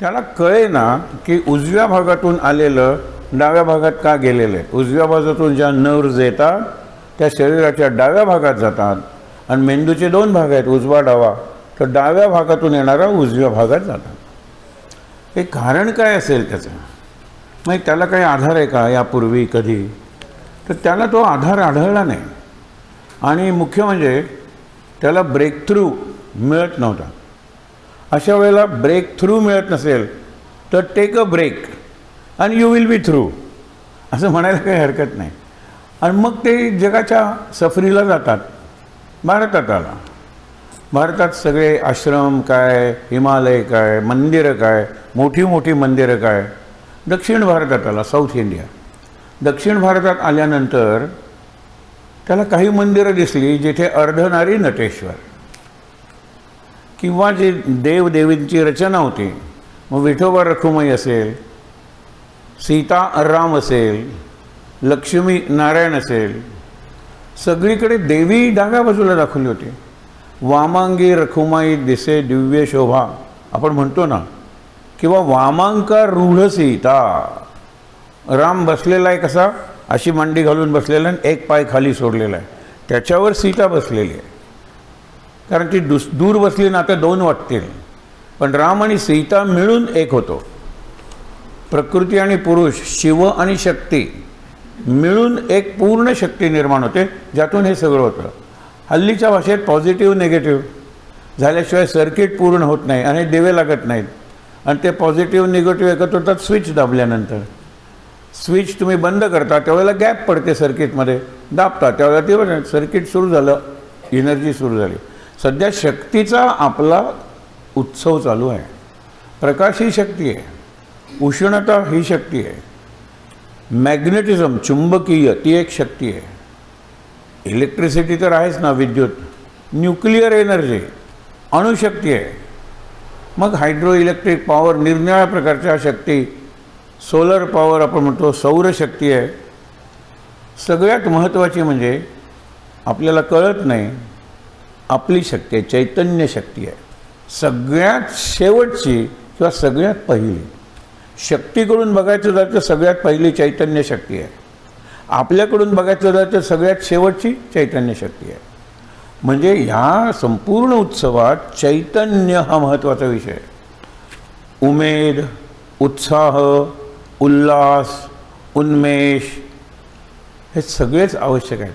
त्याला कळेना की उजव्या भागातून आलेलं डाव्या भागात का गेलेलं आहे. उजव्या बाजूतून ज्या नर्व्ज येतात त्या शरीराच्या डाव्या भागात जातात आणि मेंदूचे दोन भाग आहेत, उजवा डावा, तर डाव्या भागातून येणारा उजव्या भागात जातात. हे कारण काय असेल त्याचं? मग त्याला काही आधार आहे का यापूर्वी कधी? तर त्याला तो आधार आढळला नाही. आणि मुख्य म्हणजे त्याला ब्रेक थ्रू मिळत नव्हता. अशा वेळेला ब्रेक थ्रू मिळत नसेल तर टेक अ ब्रेक आणि यू विल बी थ्रू असं म्हणायला काही हरकत नाही. आणि मग ते जगाच्या सफरीला जातात. भारतात आला. भारतात सगळे आश्रम काय, हिमालय काय, मंदिरं काय, मोठी मोठी मंदिरं काय. दक्षिण भारतात आला, साऊथ इंडिया. दक्षिण भारतात आल्यानंतर त्याला काही मंदिरं दिसली जिथे अर्धनारी नटेश्वर किंवा जे देवदेवींची रचना होती. मग विठोबा रखुमाई असेल, सीता राम असेल, लक्ष्मी नारायण असेल, सगळीकडे देवी डाव्या बाजूला दाखवली होती. वामांगी रखुमाई दिसे दिव्य शोभा आपण म्हणतो ना, किंवा वामांका रूढ सीता. राम बसलेला आहे कसा, अशी मांडी घालून बसलेला आहे, एक पाय खाली सोडलेला आहे, त्याच्यावर सीता बसलेली आहे. कारण ती दूर बसली ना तर दोन वाटतील, पण राम आणि सीता मिळून एक होतो. प्रकृती आणि पुरुष, शिव आणि शक्ती मिळून एक पूर्ण शक्ती निर्माण होते, ज्यातून हे सगळं होतं. हल्लीच्या भाषेत पॉझिटिव्ह निगेटिव्ह झाल्याशिवाय सर्किट पूर्ण होत नाही आणि दिवे लागत नाहीत. आणि ते पॉझिटिव्ह निगेटिव्ह एकत्र होतात स्विच दाबल्यानंतर. स्विच तुम्ही बंद करता त्यावेळेला गॅप पडते सर्किटमध्ये, दाबता त्यावेळेला ते सर्किट सुरू झालं, एनर्जी सुरू झाली. सध्या शक्तीचा आपला उत्सव चालू आहे. प्रकाश ही शक्ती आहे, उष्णता ही शक्ती आहे, मॅग्नेटिझम चुंबकीय ती एक शक्ती आहे, इलेक्ट्रिसिटी तर आहेच ना, विद्युत, न्यूक्लिअर एनर्जी अणुशक्ती आहे. मग हायड्रो इलेक्ट्रिक पॉवर, निरनिराळ्या प्रकारच्या शक्ती, सोलर पॉवर आपण म्हणतो, सौरशक्ती आहे. सगळ्यात महत्त्वाची म्हणजे आपल्याला कळत नाही आपली शक्ती आहे, चैतन्य शक्ती आहे. सगळ्यात शेवटची किंवा सगळ्यात पहिली शक्तीकडून बघायचं झालं तर सगळ्यात पहिली चैतन्य शक्ती आहे. आपल्याकडून बघायचं झालं तर सगळ्यात शेवटची चैतन्य शक्ती आहे. म्हणजे ह्या संपूर्ण उत्सवात चैतन्य हा महत्त्वाचा विषय आहे. उमेद, उत्साह, उल्हास, उन्मेष हे सगळेच आवश्यक आहेत.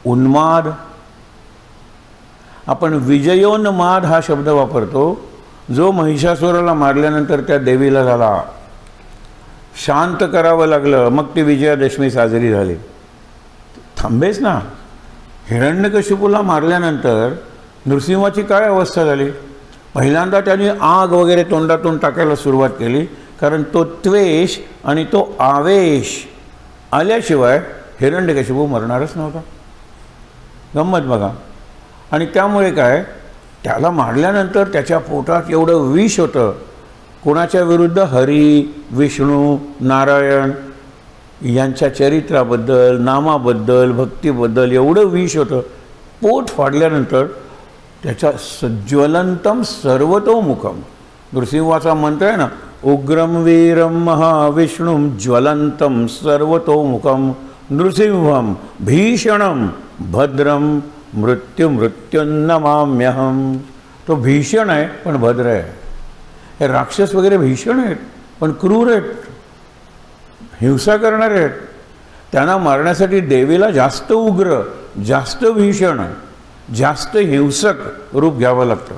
उन्माद, आपण विजयोन्माद हा शब्द वापरतो, जो महिषासुराला मारल्यानंतर त्या देवीला झाला. शांत करावं लागलं, मग ती विजयादशमी साजरी झाली. थांबेच ना. हिरण्यकशिपूला मारल्यानंतर नृसिंहाची काय अवस्था झाली? पहिल्यांदा त्यांनी आग वगैरे तोंडातून टाकायला सुरुवात केली, कारण तो त्वेष आणि तो आवेश आल्याशिवाय हिरण्यकशिपू मरणारच नव्हता. गंमत बघा. आणि त्यामुळे काय, त्याला मारल्यानंतर त्याच्या पोटात एवढं विष होतं. कोणाच्या विरुद्ध? हरी, विष्णू, नारायण यांच्या चरित्राबद्दल, नामाबद्दल, भक्तीबद्दल एवढं विष होतं. पोट फाडल्यानंतर त्याच्या ज्वलंतम सर्वतोमुखम, नृसिंहाचा मंत्र आहे ना, उग्रम वीरम महाविष्णुम ज्वलंतम सर्वतोमुखम नृसिंहम भीषणम भद्रम मृत्युन्नमाम्यहम. तो भीषण आहे पण भद्र आहे. हे राक्षस वगैरे भीषण आहेत पण क्रूर आहेत, हिंसा करणारे आहेत. त्यांना मारण्यासाठी देवीला जास्त उग्र, जास्त भीषण, जास्त हिंसक रूप घ्यावं लागतं.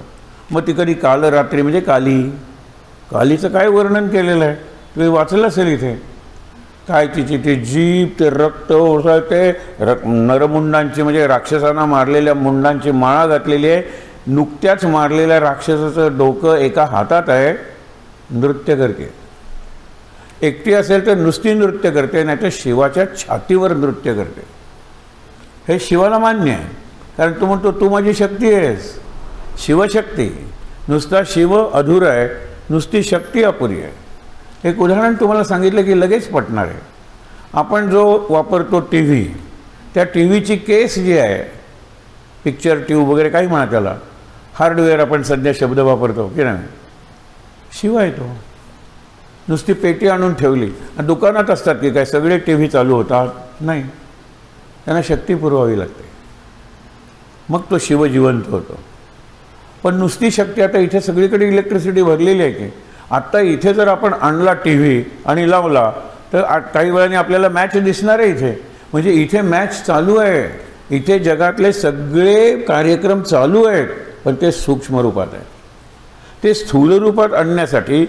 मग ती कधी कालरात्री म्हणजे कालीचं काय वर्णन केलेलं आहे तुम्ही वाचलं असेल इथे. काय तिची ते जीभ, ते रक्त ओसाळते, नरमुंडांची म्हणजे राक्षसांना मारलेल्या मुंडांची माळा घातलेली आहे. नुकत्याच मारलेल्या राक्षसाचं डोकं एका हातात आहे, नृत्य करते. एकटी असेल तर नुसती नृत्य करते, नाही तर शिवाच्या छातीवर नृत्य करते. हे शिवाला मान्य आहे, कारण तू म्हणतो तू माझी शक्ती आहेस. शिवशक्ती, नुसता शिव अधूर आहे, नुसती शक्ती अपुरी आहे. एक उदाहरण तुम्हाला सांगितलं की लगेच पटणार आहे. आपण जो वापरतो टी व्ही, त्या टी व्हीची केस जी आहे, पिक्चर ट्यूब वगैरे काही म्हणा त्याला, हार्डवेअर आपण सध्या शब्द वापरतो की नाही, शिव आहे तो. नुसती पेटी आणून ठेवली, दुकानात असतात की काय सगळे टी व्ही चालू होतात? नाही, त्यांना शक्ती पुरवावी लागते, मग तो शिव जिवंत होतो. पण नुसती शक्ती, आता इथे सगळीकडे इलेक्ट्रिसिटी भरलेली आहे की, आत्ता इथे जर आपण आणला टी व्ही आणि लावला तर काही वेळाने आपल्याला मॅच दिसणार आहे इथे, म्हणजे इथे मॅच चालू आहे, इथे जगातले सगळे कार्यक्रम चालू आहेत, पण ते सूक्ष्म रूपात आहेत. ते स्थूल रूपात आणण्यासाठी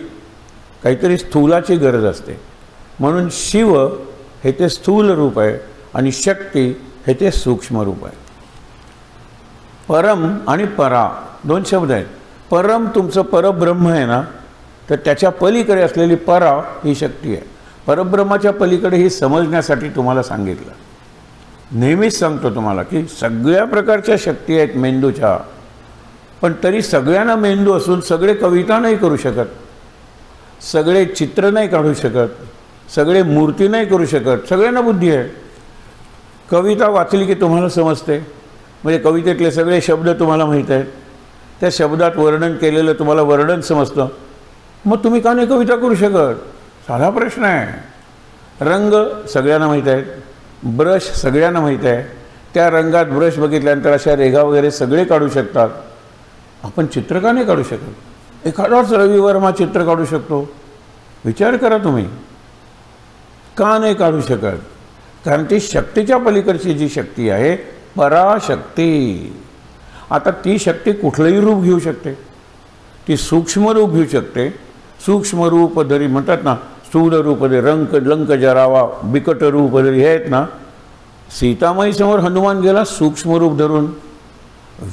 काहीतरी स्थूलाची गरज असते, म्हणून शिव हे ते स्थूल रूप आहे आणि शक्ती हे ते सूक्ष्म रूप आहे. परम आणि परा दोन शब्द आहेत. परम तुमचं परब्रह्म आहे ना, तर त्याच्या पलीकडे असलेली परा ही शक्ती आहे. परब्रह्माच्या पलीकडे ही समजण्यासाठी तुम्हाला सांगितलं. नेहमीच सांगतो तुम्हाला की सगळ्या प्रकारच्या शक्ती आहेत मेंदूच्या, पण तरी सगळ्यांना मेंदू असून सगळे कविता नाही करू शकत, सगळे चित्र नाही काढू शकत, सगळे मूर्ती नाही करू शकत. सगळ्यांना बुद्धी आहे. कविता वाचली की तुम्हाला समजते, म्हणजे कवितेतले सगळे शब्द तुम्हाला माहीत आहेत, त्या शब्दात वर्णन केलेलं तुम्हाला वर्णन समजतं. मग तुम्ही का नाही कविता करू शकत? साधा प्रश्न आहे. रंग सगळ्यांना माहीत आहेत, ब्रश सगळ्यांना माहीत आहे, त्या रंगात ब्रश बघितल्यानंतर अशा रेघा वगैरे सगळे काढू शकतात. आपण चित्र का नाही काढू शकत? एखादाच रवी वर्मा चित्र काढू शकतो. विचार करा तुम्ही, का नाही काढू शकत? कारण ती शक्तीच्या पलीकडची जी शक्ती आहे पराशक्ती. आता ती शक्ती कुठलंही रूप घेऊ शकते, ती सूक्ष्म रूप घेऊ शकते. सूक्ष्म रूप धरी म्हणतात ना, स्थूल रूप धरी रंक लंक जरावा, बिकट रूप धरी हे आहेत ना. सीतामाई समोर हनुमान गेला सूक्ष्म रूप धरून,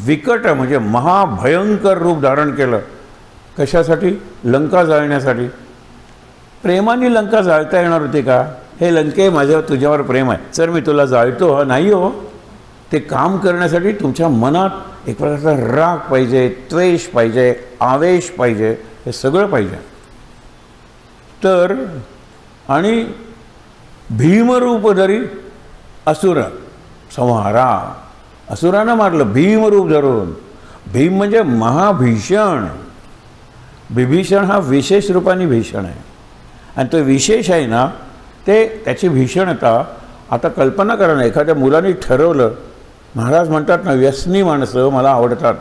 विकट म्हणजे महाभयंकर रूप धारण केलं. कशासाठी? लंका जाळण्यासाठी. प्रेमाने लंका जाळता येणार होती का? हे लंके माझ्यावर तुझ्यावर प्रेम आहे, सर मी तुला जाळतो. हा नाही हो. ते काम करण्यासाठी तुमच्या मनात एक प्रकारचा राग पाहिजे, द्वेष पाहिजे, आवेश पाहिजे, हे सगळं पाहिजे. तर आणि भीमरूप धरी असुर संहारा, असुरानं मारलं भीमरूप धरून. भीम म्हणजे महाभीषण. विभीषण हा विशेष रूपाने भीषण आहे, आणि तो विशेष आहे ना, ते त्याची भीषणता. आता कल्पना करा ना, एखाद्या मुलाने ठरवलं, महाराज म्हणतात ना, व्यसनी माणसं मला आवडतात,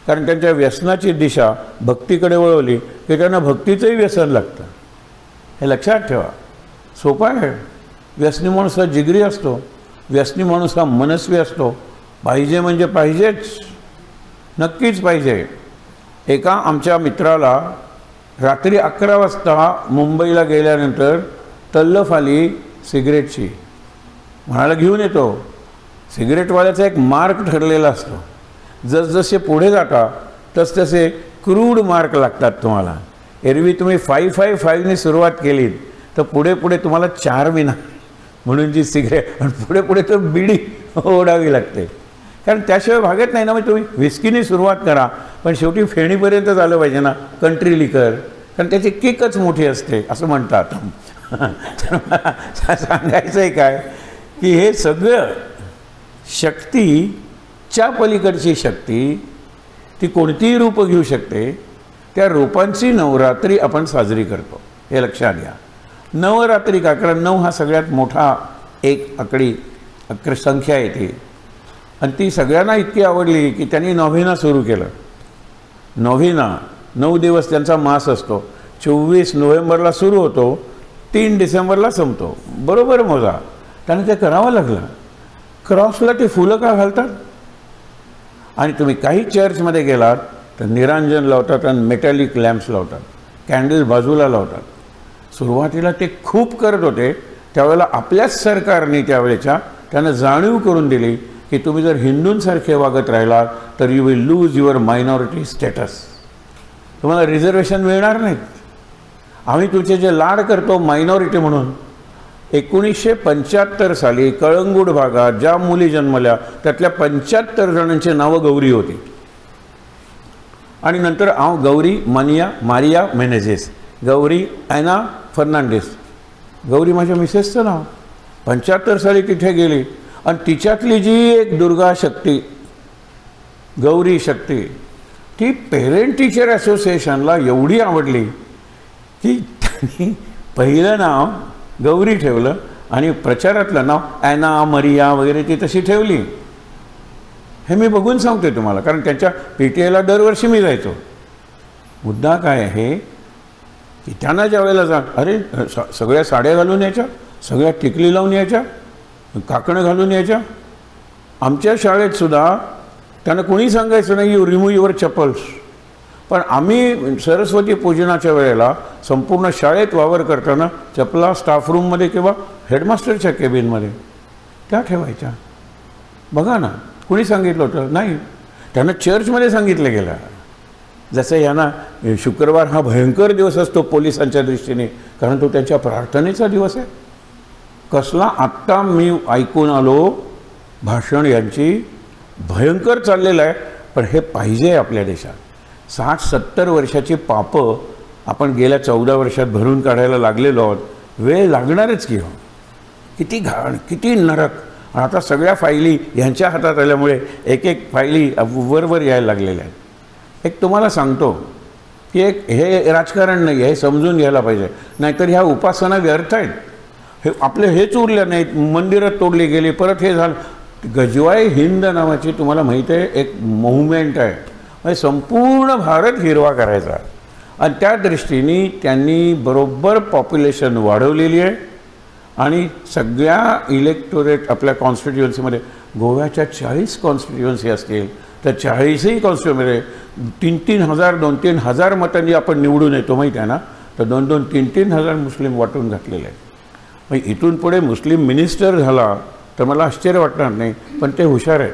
कारण त्यांच्या व्यसनाची दिशा भक्तीकडे वळवली की त्यांना भक्तीचंही व्यसन लागतं. हे लक्षात ठेवा. सोपं आहे. व्यसनी माणूस हा जिगरी असतो, व्यसनी माणूस हा मनस्वी असतो. पाहिजे म्हणजे पाहिजेच, नक्कीच पाहिजे. एका आमच्या मित्राला रात्री 11 वाजता मुंबईला गेल्यानंतर तल्लफ आली सिगरेटची. म्हणाला घेऊन येतो. सिगरेटवाल्याचा एक मार्क ठरलेला असतो, जसजसे पुढे जाता तसतसे क्रूड मार्क लागतात तुम्हाला. एरवी तुम्ही 555ने सुरुवात केलीत तर पुढे पुढे तुम्हाला 4 विना म्हणून जी सिगरेट, आणि पुढे पुढे तर बिडी ओढावी लागते, कारण त्याशिवाय भागत नाही ना. मग तुम्ही विस्कीने सुरुवात करा, पण शेवटी फेणीपर्यंत झालं पाहिजे ना, कंट्री लिकर, कारण त्याची किकच मोठी असते असं म्हणतात. तर मला सांगायचं आहे काय की हे सगळं शक्तीच्या पलीकडची शक्ती, ती कोणतीही रूप घेऊ शकते. त्या रूपांची नवरात्री आपण साजरी करतो, हे लक्षात घ्या. नवरात्री का? कारण 9 हा सगळ्यात मोठा एक आकडी संख्या येते, आणि ती सगळ्यांना इतकी आवडली की त्यांनी नोव्हेना सुरू केलं. नोव्हेना 9 दिवस त्यांचा मास असतो. 24 नोव्हेंबरला सुरू होतो, 3 डिसेंबरला संपतो. बरोबर मोजा. त्यांना ते करावं लागलं. क्रॉसला ते फुलं का घालतात? आणि तुम्ही काही चर्चमध्ये गेलात तर निरांजन लावतात आणि मेटॅलिक लॅम्प्स लावतात, कॅन्डल बाजूला लावतात. सुरुवातीला ते खूप करत होते, त्यावेळेला आपल्याच सरकारने त्यावेळेच्या त्यांना जाणीव करून दिली की तुम्ही जर हिंदूंसारखे वागत राहिलात तर you will lose your minority status. तुम्हाला रिझर्वेशन मिळणार नाहीत. आम्ही तुमचे जे लाड करतो मायनॉरिटी म्हणून. 1975 साली कळंगूट भागात ज्या मुली जन्मल्या त्यातल्या 75 जणांची नावं गौरी होती. आणि नंतर गौरी मारिया मेनेझेस, गौरी ॲना फर्नांडिस, गौरी माझ्या मिसेसचं नाव. 75 साली तिथे गेली, आणि तिच्यातली जी एक दुर्गा शक्ती, गौरी शक्ती, ती पेरेंट टीचर असोसिएशनला एवढी आवडली की त्यांनी पहिलं नाव गौरी ठेवलं आणि प्रचारातलं नाव ॲना मरिया वगैरे ती तशी ठेवली. हे मी बघून सांगतोय तुम्हाला, कारण त्यांच्या PTIला दरवर्षी मी जायचो. मुद्दा काय आहे की त्यांना ज्या वेळेला अरे सगळ्या साड्या घालून यायच्या, सगळ्या टिकली लावून यायच्या, काकणं घालून यायच्या. आमच्या शाळेतसुद्धा त्यांना कोणी सांगायचं नाही यू रिमूव्ह युअर चप्पल्स. पण आम्ही सरस्वती पूजनाच्या वेळेला संपूर्ण शाळेत वावर करताना चपला स्टाफ रूममध्ये किंवा हेडमास्टरच्या केबिनमध्ये त्या ठेवायच्या. बघा ना, कुणी सांगितलं होतं? नाही, त्यांना चर्चमध्ये सांगितलं गेलं. जसं यांना शुक्रवार हा भयंकर दिवस असतो पोलिसांच्या दृष्टीने, कारण तो त्यांच्या प्रार्थनेचा दिवस आहे. कसला आत्ता मी ऐकून आलो भाषण यांची, भयंकर चाललेलं आहे. पण हे पाहिजे आपल्या देशात. 60-70 वर्षाची पापं आपण गेल्या 14 वर्षात भरून काढायला लागलेलो आहोत. वेळ लागणारच की हो. किती घाण, किती नरक. आता सगळ्या फायली यांच्या हातात आल्यामुळे एक एक फायली वर यायला लागलेल्या आहेत. एक तुम्हाला सांगतो की हे राजकारण नाही आहे, हे समजून घ्यायला पाहिजे. नाहीतर ह्या उपासना व्यर्थ आहेत. हे आपले हेच उरले नाहीत, मंदिरं तोडली गेली, परत हे झालं. गजवाई हिंद नावाची तुम्हाला माहीत आहे एक मूव्हमेंट आहे, म्हणजे संपूर्ण भारत हिरवा करायचा. आणि त्या दृष्टीने त्यांनी बरोबर पॉप्युलेशन वाढवलेली आहे. आणि सगळ्या इलेक्टोरेट आपल्या कॉन्स्टिट्युएन्सीमध्ये गोव्याच्या 40 कॉन्स्टिट्युएन्सी असतील तर 40ही कॉन्स्टिट्युएन्सीमध्ये 3-3 हजार 2-3 हजार मतांनी आपण निवडून येतो माहीत आहे ना. तर 2-2, 3-3 हजार मुस्लिम वाटून घातलेले आहेत. मग इथून पुढे मुस्लिम मिनिस्टर झाला तर मला आश्चर्य वाटणार नाही. पण ते हुशार आहेत.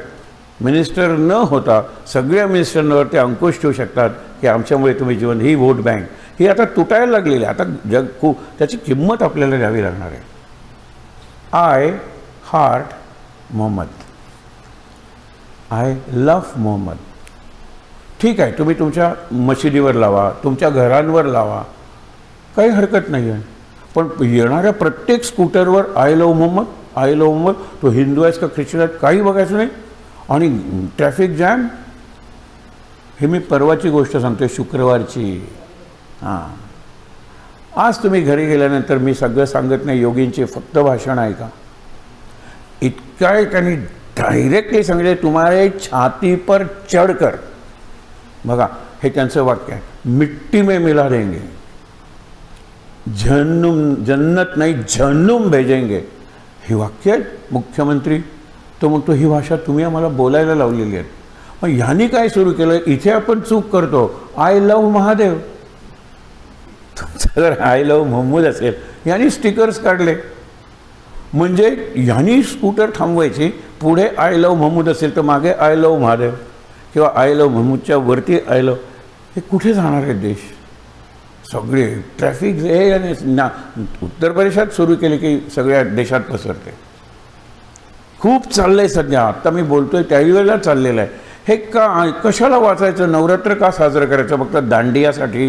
मिनिस्टर न होता सगळ्या मिनिस्टरवर ते अंकुश ठेवू शकतात की आमच्यामुळे तुम्ही जीवन, ही वोट बँक ही आता तुटायला लागलेली आहे. आता जग खूप त्याची किंमत आपल्याला द्यावी लागणार आहे. I heart Mohammad, I love Mohammad. ठीक आहे, तुम्ही तुमच्या मशिदीवर लावा, तुमच्या घरांवर लावा, काही हरकत नाही आहे. पण येणाऱ्या प्रत्येक स्कूटरवर I love Mohammad, I love Mohammad. तो हिंदू आहेस का ख्रिश्चन आहे काही बघायचं नाही. आणि ट्रॅफिक जॅम, हे मी परवाची गोष्ट सांगतो, शुक्रवारची. हां, आज तुम्ही घरी गेल्यानंतर मी सगळं सांगत नाही, योगींचे फक्त भाषण ऐका. इतका त्यांनी डायरेक्टली सांगितले, तुम्हारे छाती पर चढकर. बघा, हे त्यांचं वाक्य आहे, मिट्टी में मिला देंगे, जन्नत नाही जहन्नुम भेजेंगे. हे वाक्य आहे मुख्यमंत्री. तो म्हणतो ही भाषा तुम्ही आम्हाला बोलायला लावलेली आहे. मग ह्यांनी काय सुरू केलं, इथे आपण चूक करतो, आय लव्ह महादेव. तुमचं जर आय लव्ह मोहम्मद असेल, यांनी स्टिकर्स काढले. म्हणजे यांनी स्कूटर थांबवायची, पुढे आय लव्ह मोहम्मद असेल तर मागे आय लव्ह महादेव किंवा आय लव्ह मोहम्मदच्या वरती आय लव्ह. हे कुठे जाणार आहे देश? सगळे ट्रॅफिक हे उत्तर प्रदेशात सुरू केले की सगळ्या देशात पसरते. खूप चाललं आहे सध्या. आत्ता मी बोलतोय त्यावेळेला चाललेलं आहे. हे का, कशाला वाचायचं? नवरात्र का साजरं करायचं? फक्त दांडियासाठी?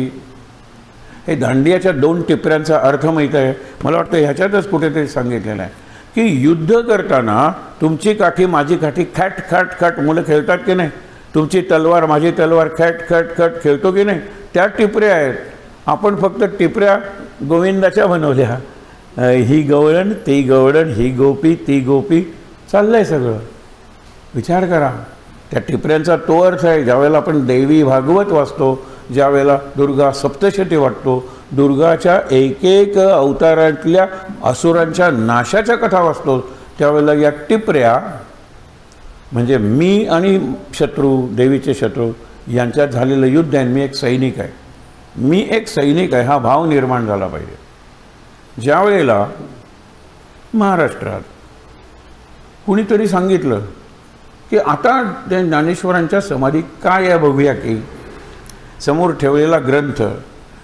हे दांडियाच्या 2 टिपऱ्यांचा अर्थ माहीत आहे? मला वाटतं ह्याच्यातच कुठेतरी सांगितलेलं आहे की युद्ध करताना तुमची काठी माझी काठी खॅट खॅट खॅट मुलं खेळतात की नाही? तुमची तलवार माझी तलवार खॅट खॅट खॅट खेळतो की नाही? त्या टिपऱ्या आहेत. आपण फक्त टिपऱ्या गोविंदाच्या बनवल्या. ही गवळण ती गवळण, ही गोपी ती गोपी, चाललं आहे सगळं. विचार करा, त्या टिपऱ्यांचा तो अर्थ आहे. ज्यावेळेला आपण देवी भागवत वाचतो, ज्यावेळेला दुर्गा सप्तशती वाटतो, दुर्गाच्या एक एक अवतारातल्या असुरांच्या नाशाच्या कथा वाचतो, त्यावेळेला या टिपऱ्या म्हणजे मी आणि शत्रू, देवीचे शत्रू यांच्यात झालेलं युद्ध आहे. मी एक सैनिक आहे, मी एक सैनिक आहे, हा भाव निर्माण झाला पाहिजे. ज्या वेळेला महाराष्ट्रात कुणीतरी सांगितलं की आता त्या ज्ञानेश्वरांच्या समाधी काय आहे बघूया की, समोर ठेवलेला ग्रंथ,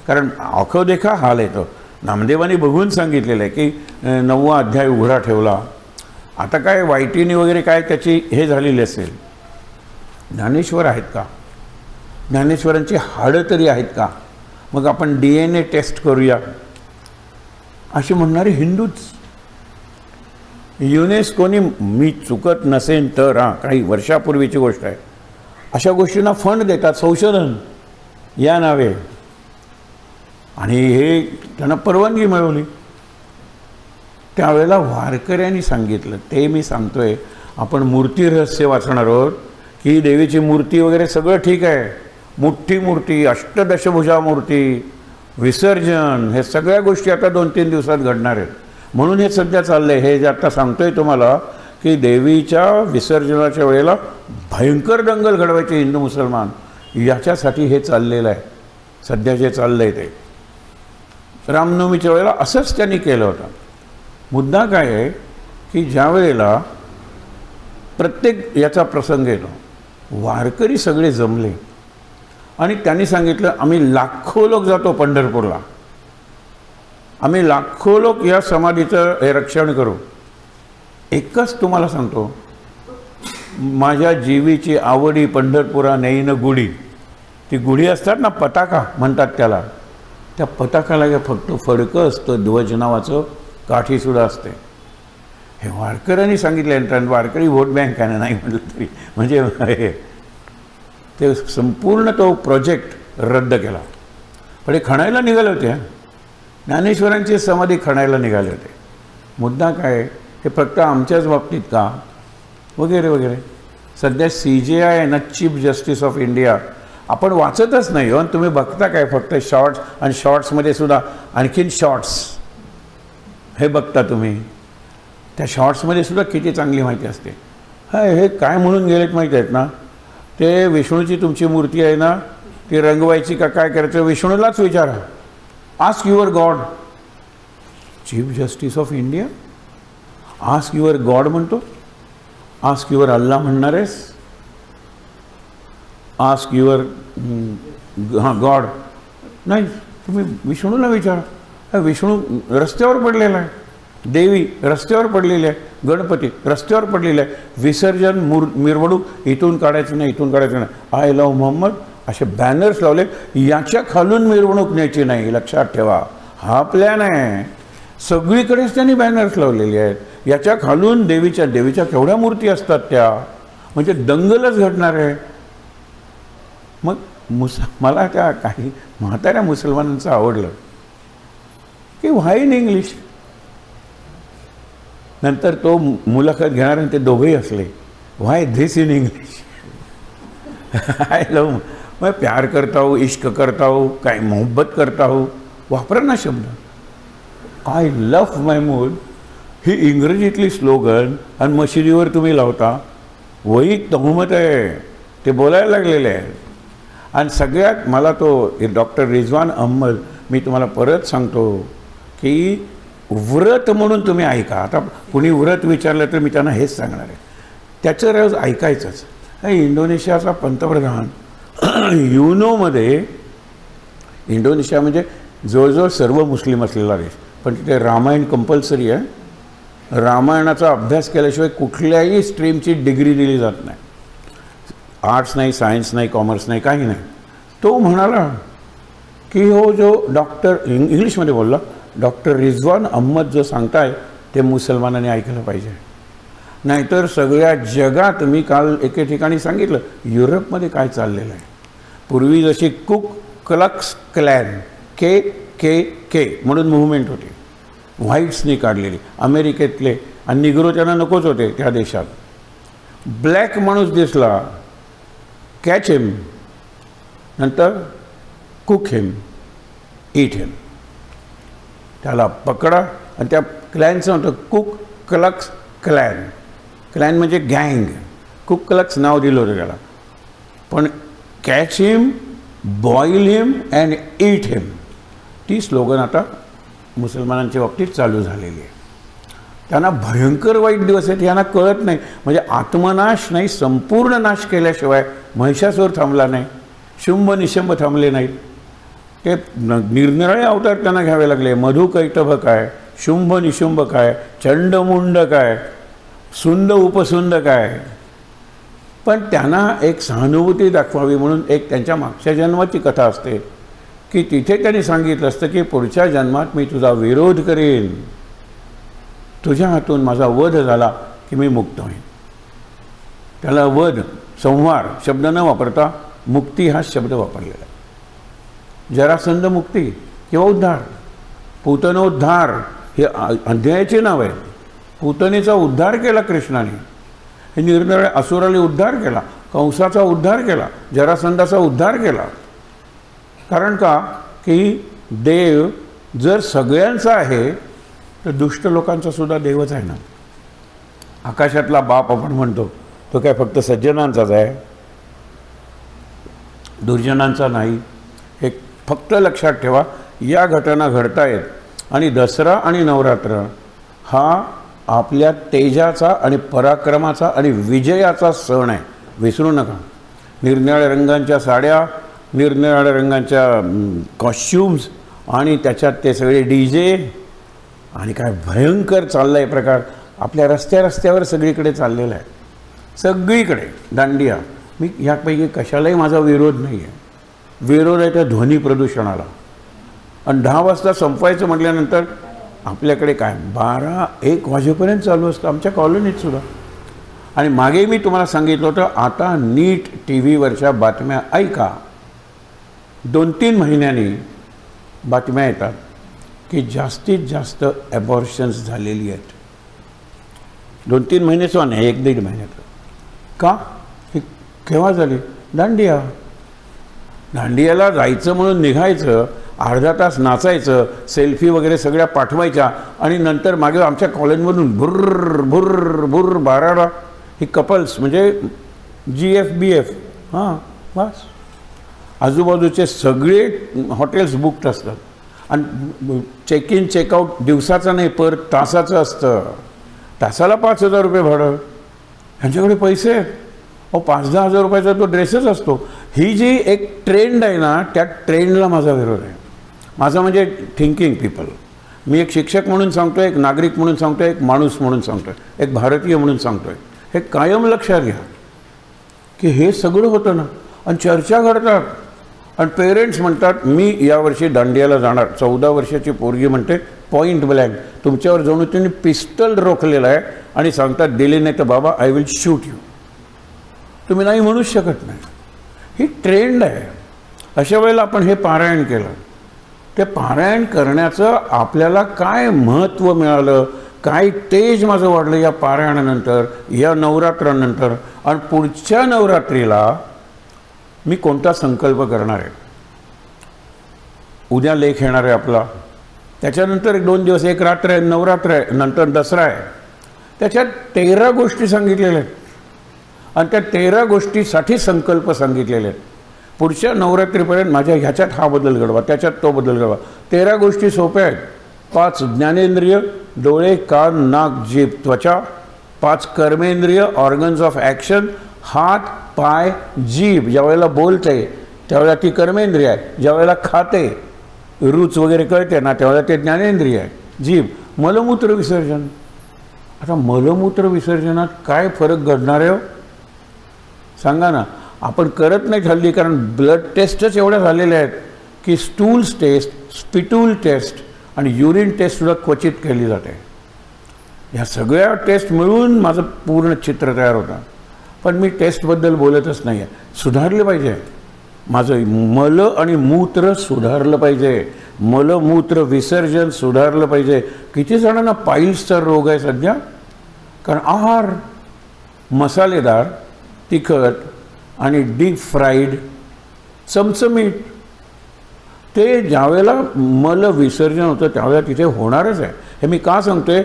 कारण आखो देखा हाल येतो. नामदेवांनी बघून सांगितलेलं आहे की 9वा अध्याय उघडा ठेवला. आता काय वाईटीने वगैरे काय त्याची हे झालेली असेल. ज्ञानेश्वर आहेत का? ज्ञानेश्वरांची हाडं तरी आहेत का? मग आपण DNA टेस्ट करूया अशी म्हणणारे हिंदूच. युनेस्कोनी, मी चुकत नसेन तर, काही वर्षापूर्वीची गोष्ट आहे, अशा गोष्टींना फंड देतात, संशोधन या नावे. आणि हे त्यांना परवानगी मिळवली. त्यावेळेला वारकऱ्यांनी सांगितलं, ते मी सांगतोय. आपण मूर्ती रहस्य वाचणार आहोत की देवीची मूर्ती वगैरे सगळं ठीक आहे, मोठी मूर्ती, अष्टदशभुजा मूर्ती, विसर्जन, हे सगळ्या गोष्टी आता 2-3 दिवसात घडणार आहेत. म्हणून हे सध्या चाललं आहे. हे जे आता सांगतोय तुम्हाला की देवीच्या विसर्जनाच्या वेळेला भयंकर दंगल घडवायचे हिंदू मुसलमान, याच्यासाठी हे चाललेलं आहे. सध्या जे चाललं आहे ते रामनवमीच्या वेळेला असंच त्यांनी केलं होतं. मुद्दा काय आहे की ज्या वेळेला प्रत्येक याचा प्रसंग येतो, वारकरी सगळे जमले आणि त्यांनी सांगितलं आम्ही लाखो लोक जातो पंढरपूरला, आम्ही लाखो लोक या समाधीचं हे रक्षण करू. एकच तुम्हाला सांगतो, माझ्या जीवीची आवडी पंढरपुरा नेईन गुढी. ती गुढी असतात ना, पताका म्हणतात त्याला, त्या पताकाला फक्त फडकं असतं, ध्वज नावाचं काठीसुद्धा असते. हे वारकऱ्यांनी सांगितल्यानंतर वारकरी व्होट बँक आहे ना, नाही म्हटलं तरी, म्हणजे ते संपूर्ण तो प्रोजेक्ट रद्द केला. पण हे खणायला निघाले होते, ज्ञानेश्वरांची समाधी खणायला निघाले होते. मुद्दा काय, हे फक्त आमच्याच बाबतीत का वगैरे वगैरे. सध्या CJI आहे ना, चीफ जस्टिस ऑफ इंडिया, आपण वाचतच नाही हो. तुम्ही बघता काय, फक्त शॉर्ट्स, आणि शॉर्ट्समध्ये सुद्धा आणखीन शॉर्ट्स हे बघता तुम्ही. त्या शॉर्ट्समध्ये सुद्धा किती चांगली माहिती असते. हे काय म्हणून गेलेत माहिती आहेत ना, ते विष्णूची तुमची मूर्ती आहे ना, ती रंगवायची का काय करायचं, विष्णूलाच विचारा. Ask your God. Chief justice of India ask your God म्हणतो. आस्क युअर अल्ला म्हणणार आहेस, आस्क युअर गॉड नाही, तुम्ही विष्णूला विचारा. विष्णू रस्त्यावर पडलेला आहे, देवी रस्त्यावर पडलेली आहे, गणपती रस्त्यावर पडलेले आहे. विसर्जन मिरवणूक इथून काढायचं नाही, इथून काढायचं नाही, आय लव्ह मोहम्मद असे बॅनर्स लावले. याच्या खालून मिरवणूक न्यायची नाही, लक्षात ठेवा. हा प्लॅन आहे. सगळीकडेच त्यांनी बॅनर्स लावलेले आहेत. याच्या खालून देवीच्या केवढ्या मूर्ती असतात त्या, म्हणजे दंगलच घडणार आहे. मग मला त्या काही म्हाताऱ्या मुसलमानांचं आवडलं की व्हाय इन इंग्लिश. नंतर तो मुलाखत घेणारे ते दोघेही असले, why this in English. I love, मैं प्यार करता हूँ, इश्क करता हूँ, काय मोहब्बत करता हूँ, वापरा ना शब्द. आय लव्ह माय मूड ही इंग्रजीतली स्लोगन आणि मशिदीवर तुम्ही लावता, वही तहुमत आहे. ते बोलायला लागलेले आहे. आणि सगळ्यात मला तो डॉक्टर रिजवान अहमद, मी तुम्हाला परत सांगतो की व्रत म्हणून तुम्ही ऐका. आता कुणी व्रत विचारलं तर मी त्यांना हेच सांगणार आहे, त्याचं रोज ऐकायचंच. इंडोनेशियाचा पंतप्रधान युनोमध्ये, इंडोनेशिया म्हणजे जवळजवळ सर्व मुस्लिम असलेला देश, पण तिथे रामायण कंपल्सरी आहे. रामायणाचा अभ्यास केल्याशिवाय कुठल्याही स्ट्रीमची डिग्री दिली जात नाही. आर्ट्स नाही, सायन्स नाही, कॉमर्स नाही, काही नाही. तो म्हणाला की हो जो डॉक्टर, इंग्लिशमध्ये बोलला, डॉक्टर रिजवान अहमद जो सांगताय ते मुसलमानांनी ऐकलं पाहिजे, नाहीतर सगळ्या जगात, मी काल एके ठिकाणी सांगितलं, युरोपमध्ये काय चाललेलं आहे. पूर्वी जशी कुक क्लक्स क्लॅन KKK म्हणून मूव्हमेंट होती, व्हाईट्सनी काढलेली, अमेरिकेतले, आणि निग्रो त्यांना नकोच होते त्या देशात. ब्लॅक माणूस दिसला, कॅच हिम, नंतर कुक हिम, ईट हिम. त्याला पकडा. आणि त्या क्लॅनचं म्हणतं कुक क्लक्स क्लॅन. क्लॅन म्हणजे गँग. कुक क्लक्स नाव दिलं होतं त्याला. पण catch him, boil him and ईट हिम, ती स्लोगन आता मुसलमानांच्या बाबतीत चालू झालेली आहे. त्यांना भयंकर वाईट दिवस आहेत, यांना कळत नाही. म्हणजे आत्मनाश नाही, संपूर्ण नाश केल्याशिवाय महिषासूर थांबला नाही, शुंभ निशंभ थांबले नाहीत. ते निरनिराळे अवतार त्यांना घ्यावे लागले. मधुकैटभ काय, शुंभ निशुंभ काय, चंडमुंड काय, सुंद उपसुंद काय. पण त्यांना एक सहानुभूती दाखवावी म्हणून एक त्यांच्या मागच्या जन्माची कथा असते की तिथे त्यांनी सांगितलं असतं की पुढच्या जन्मात मी तुझा विरोध करेन, तुझ्या हातून माझा वध झाला की मी मुक्त होईन. त्याला वध, संहार शब्द न वापरता मुक्ती हा शब्द वापरलेला आहे. जरासंध मुक्ती, किंवा उद्धार. पूतनोद्धार हे अध्यायाचे नाव आहे. पूतनेचा उद्धार केला कृष्णाने, हे निरनिराळ्या असुराने उद्धार केला, कंसाचा उद्धार केला, जरासंधाचा उद्धार केला. कारण का की देव जर सगळ्यांचा आहे तर दुष्ट लोकांचा सुद्धा देवच आहे ना. आकाशातला बाप आपण म्हणतो तो काय फक्त सज्जनांचाच आहे, दुर्जनांचा नाही. हे फक्त लक्षात ठेवा. या घटना घडतायत आणि दसरा आणि नवरात्र हा आपल्या तेजाचा आणि पराक्रमाचा आणि विजयाचा सण आहे, विसरू नका. निरनिराळ्या रंगांच्या साड्या, निरनिराळ्या रंगांच्या कॉस्ट्युम्स आणि त्याच्यात ते सगळे DJ आणि काय भयंकर चाललं आहे प्रकार. आपल्या रस्त्यावर सगळीकडे चाललेला आहे, सगळीकडे दांडिया. मी यापैकी कशालाही माझा विरोध नाही आहे. विरोध आहे त्या ध्वनी प्रदूषणाला. आणि 10 वाजता संपवायचं म्हटल्यानंतर आपल्याकडे काय 12-1 वाजेपर्यंत चालू असतं आमच्या कॉलनीतसुद्धा. आणि मागे मी तुम्हाला सांगितलं होतं आता नीट TV वरच्या बातम्या ऐका. 2-3 महिन्यांनी बातम्या येतात की जास्तीत जास्त ॲबॉर्शन्स झालेली आहेत. 2-3 महिन्याचं नाही, 1-1.5 महिन्यात. का? ही केव्हा झाली? दांडियाला जायचं म्हणून निघायचं, अर्धा तास नाचायचं, सेल्फी वगैरे सगळ्या पाठवायच्या आणि नंतर मागे आमच्या कॉलेजमधून भुर्र भुर्र भुर्र 12ला ही कपल्स म्हणजे GF-BF हां बस. आजूबाजूचे सगळे हॉटेल्स बुकड असतात आणि चेक इन चेकआउट दिवसाचं नाही पर तासाचं असतं. तासाला 5,000 रुपये भाडं. ह्यांच्याकडे पैसे आहेत. 5-10 हजार रुपयाचा तो ड्रेसच असतो. ही जी एक ट्रेंड आहे ना त्या ट्रेंडला माझा विरोध आहे. माझा म्हणजे थिंकिंग पीपल. मी एक शिक्षक म्हणून सांगतोय, एक नागरिक म्हणून सांगतोय, एक माणूस म्हणून सांगतोय, एक भारतीय म्हणून सांगतोय. हे कायम लक्षात घ्या की हे सगळं होतं ना आणि चर्चा घडतात आणि पेरेंट्स म्हणतात मी यावर्षी दांडियाला जाणार. 14 वर्षाची पोरगी म्हणते पॉईंट ब्लँक तुमच्यावर जणू त्यांनी पिस्टल रोखलेलं आहे आणि सांगतात दिले नाही तर बाबा आय विल शूट यू. तुम्ही नाही म्हणूच शकत नाही. ही ट्रेंड आहे. अशा वेळेला आपण हे पारायण केलं. ते पारायण करण्याचं आपल्याला काय महत्त्व मिळालं, काय तेज माझं वाढलं या पारायणानंतर, या नवरात्रानंतर. आणि पुढच्या नवरात्रीला मी कोणता संकल्प करणार आहे. उद्या लेख येणार आहे आपला, त्याच्यानंतर 2 दिवस, एक रात्र आहे, नवरात्र आहे, नंतर दसरा आहे. त्याच्यात 13 गोष्टी सांगितलेल्या आहेत आणि त्या 13 गोष्टीसाठी संकल्प सांगितलेले आहेत. पुढच्या नवरात्रीपर्यंत माझ्या ह्याच्यात हा बदल घडवा, त्याच्यात तो बदल घडवा. 13 गोष्टी सोप्या आहेत. 5 ज्ञानेंद्रिय, डोळे, कान, नाक, जीभ, त्वचा. 5 कर्मेंद्रिय, ऑर्गन्स ऑफ ॲक्शन, हात, पाय, जीभ. ज्यावेळेला बोलते त्यावेळेला ती कर्मेंद्रिय आहे, ज्यावेळेला खाते रूच वगैरे कळते ना त्यावेळेला ते ज्ञानेंद्रिय आहे. जीभ. मलमूत्र विसर्जन. आता मलमूत्र विसर्जनात काय फरक घडणार आहे सांगा ना. आपण करत नाही हल्ली, कारण ब्लड टेस्टच एवढ्या झालेल्या आहेत की स्टूल्स टेस्ट, स्पिटूल टेस्ट आणि युरिन टेस्टसुद्धा क्वचित केली जाते. ह्या सगळ्या टेस्ट मिळून माझं पूर्ण चित्र तयार होतं. पण मी टेस्टबद्दल बोलतच नाही आहे. सुधारलं पाहिजे माझं मल आणि मूत्र सुधारलं पाहिजे. मलमूत्र विसर्जन सुधारलं पाहिजे. किती जणांना पाईल्सचा रोग आहे सध्या, कारण आहार मसालेदार, तिखट आणि डीप फ्राईड, चमचमीत. ते ज्यावेळेला मल विसर्जन होतं त्यावेळेला तिथे होणारच आहे. हे मी का सांगतोय,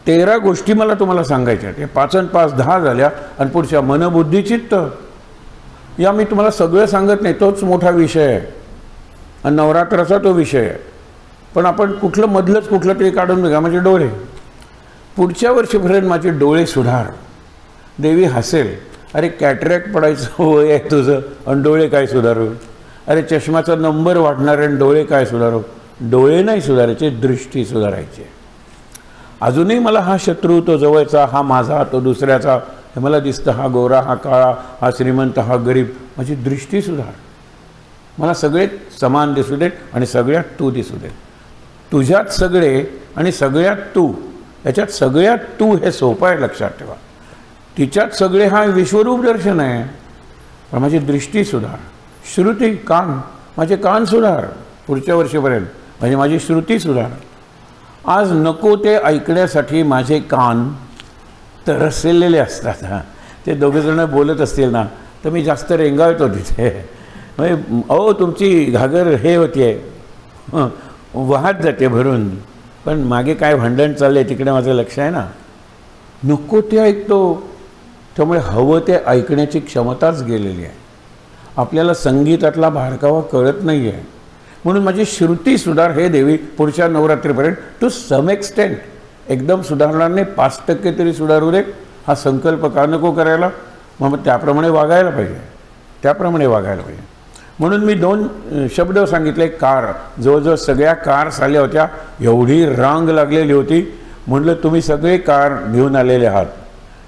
13 गोष्टी मला तुम्हाला सांगायच्या आहेत. 5 आणि 5 10 झाल्या आणि पुढच्या मनबुद्धी चित्त. या मी तुम्हाला सगळं सांगत नाही, तोच मोठा विषय आहे आणि नवरात्राचा तो विषय आहे. पण आपण मधलंच कुठलं तरी काढून बघा. माझे डोळे, पुढच्या वर्षीपर्यंत माझे डोळे सुधार. देवी हसेल, अरे कॅटरॅक्ट पडायचं वय आहे तुझं आणि डोळे काय सुधारू. अरे चष्माचा नंबर वाढणार आणि डोळे काय सुधारू. डोळे नाही सुधारायचे, दृष्टी सुधारायची. अजूनही मला हा शत्रू, तो जवळचा, हा माझा, तो दुसऱ्याचा, हे मला दिसतं, हा गोरा, हा काळा, हा श्रीमंत, हा गरीब. माझी दृष्टी सुधार. मला सगळे समान दिसू देत आणि सगळ्यात तू दिसू देत. तुझ्यात सगळे आणि सगळ्यात तू. याच्यात सगळ्यात तू हे सोपं आहे, लक्षात ठेवा. तिच्यात सगळे हा विश्वरूप दर्शन आहे. पण माझी दृष्टी सुधार. श्रुती, कान, माझे कान सुधार पुढच्या वर्षीपर्यंत. म्हणजे माझी श्रुती सुधार. आज नको ते ऐकण्यासाठी माझे कान तरसलेले असतात. ते दोघेजण बोलत असतील ना तर मी जास्त रेंगाळतो तिथे. म्हणजे अहो तुमची घागर हे होती आहे, वाहत जाते भरून, पण मागे काय भांडण चाललं आहे तिकडे माझं लक्ष आहे ना. नको ते ऐकतो. त्यामुळे हवं ते ऐकण्याची क्षमताच गेलेली आहे. आपल्याला संगीतातला बारकावा कळत नाही आहे. म्हणून माझी श्रुती सुधार हे देवी पुढच्या नवरात्रीपर्यंत टू सम एक्सटेंट. एकदम सुधारणार नाही, 5% तरी सुधारू दे. हा संकल्प का नको करायला? मग त्याप्रमाणे वागायला पाहिजे, त्याप्रमाणे वागायला पाहिजे. म्हणून मी 2 शब्द सांगितले. कार, जवळजवळ सगळ्या कार्स आल्या होत्या, एवढी रांग लागलेली होती. म्हटलं तुम्ही सगळे कार घेऊन आलेले आहात,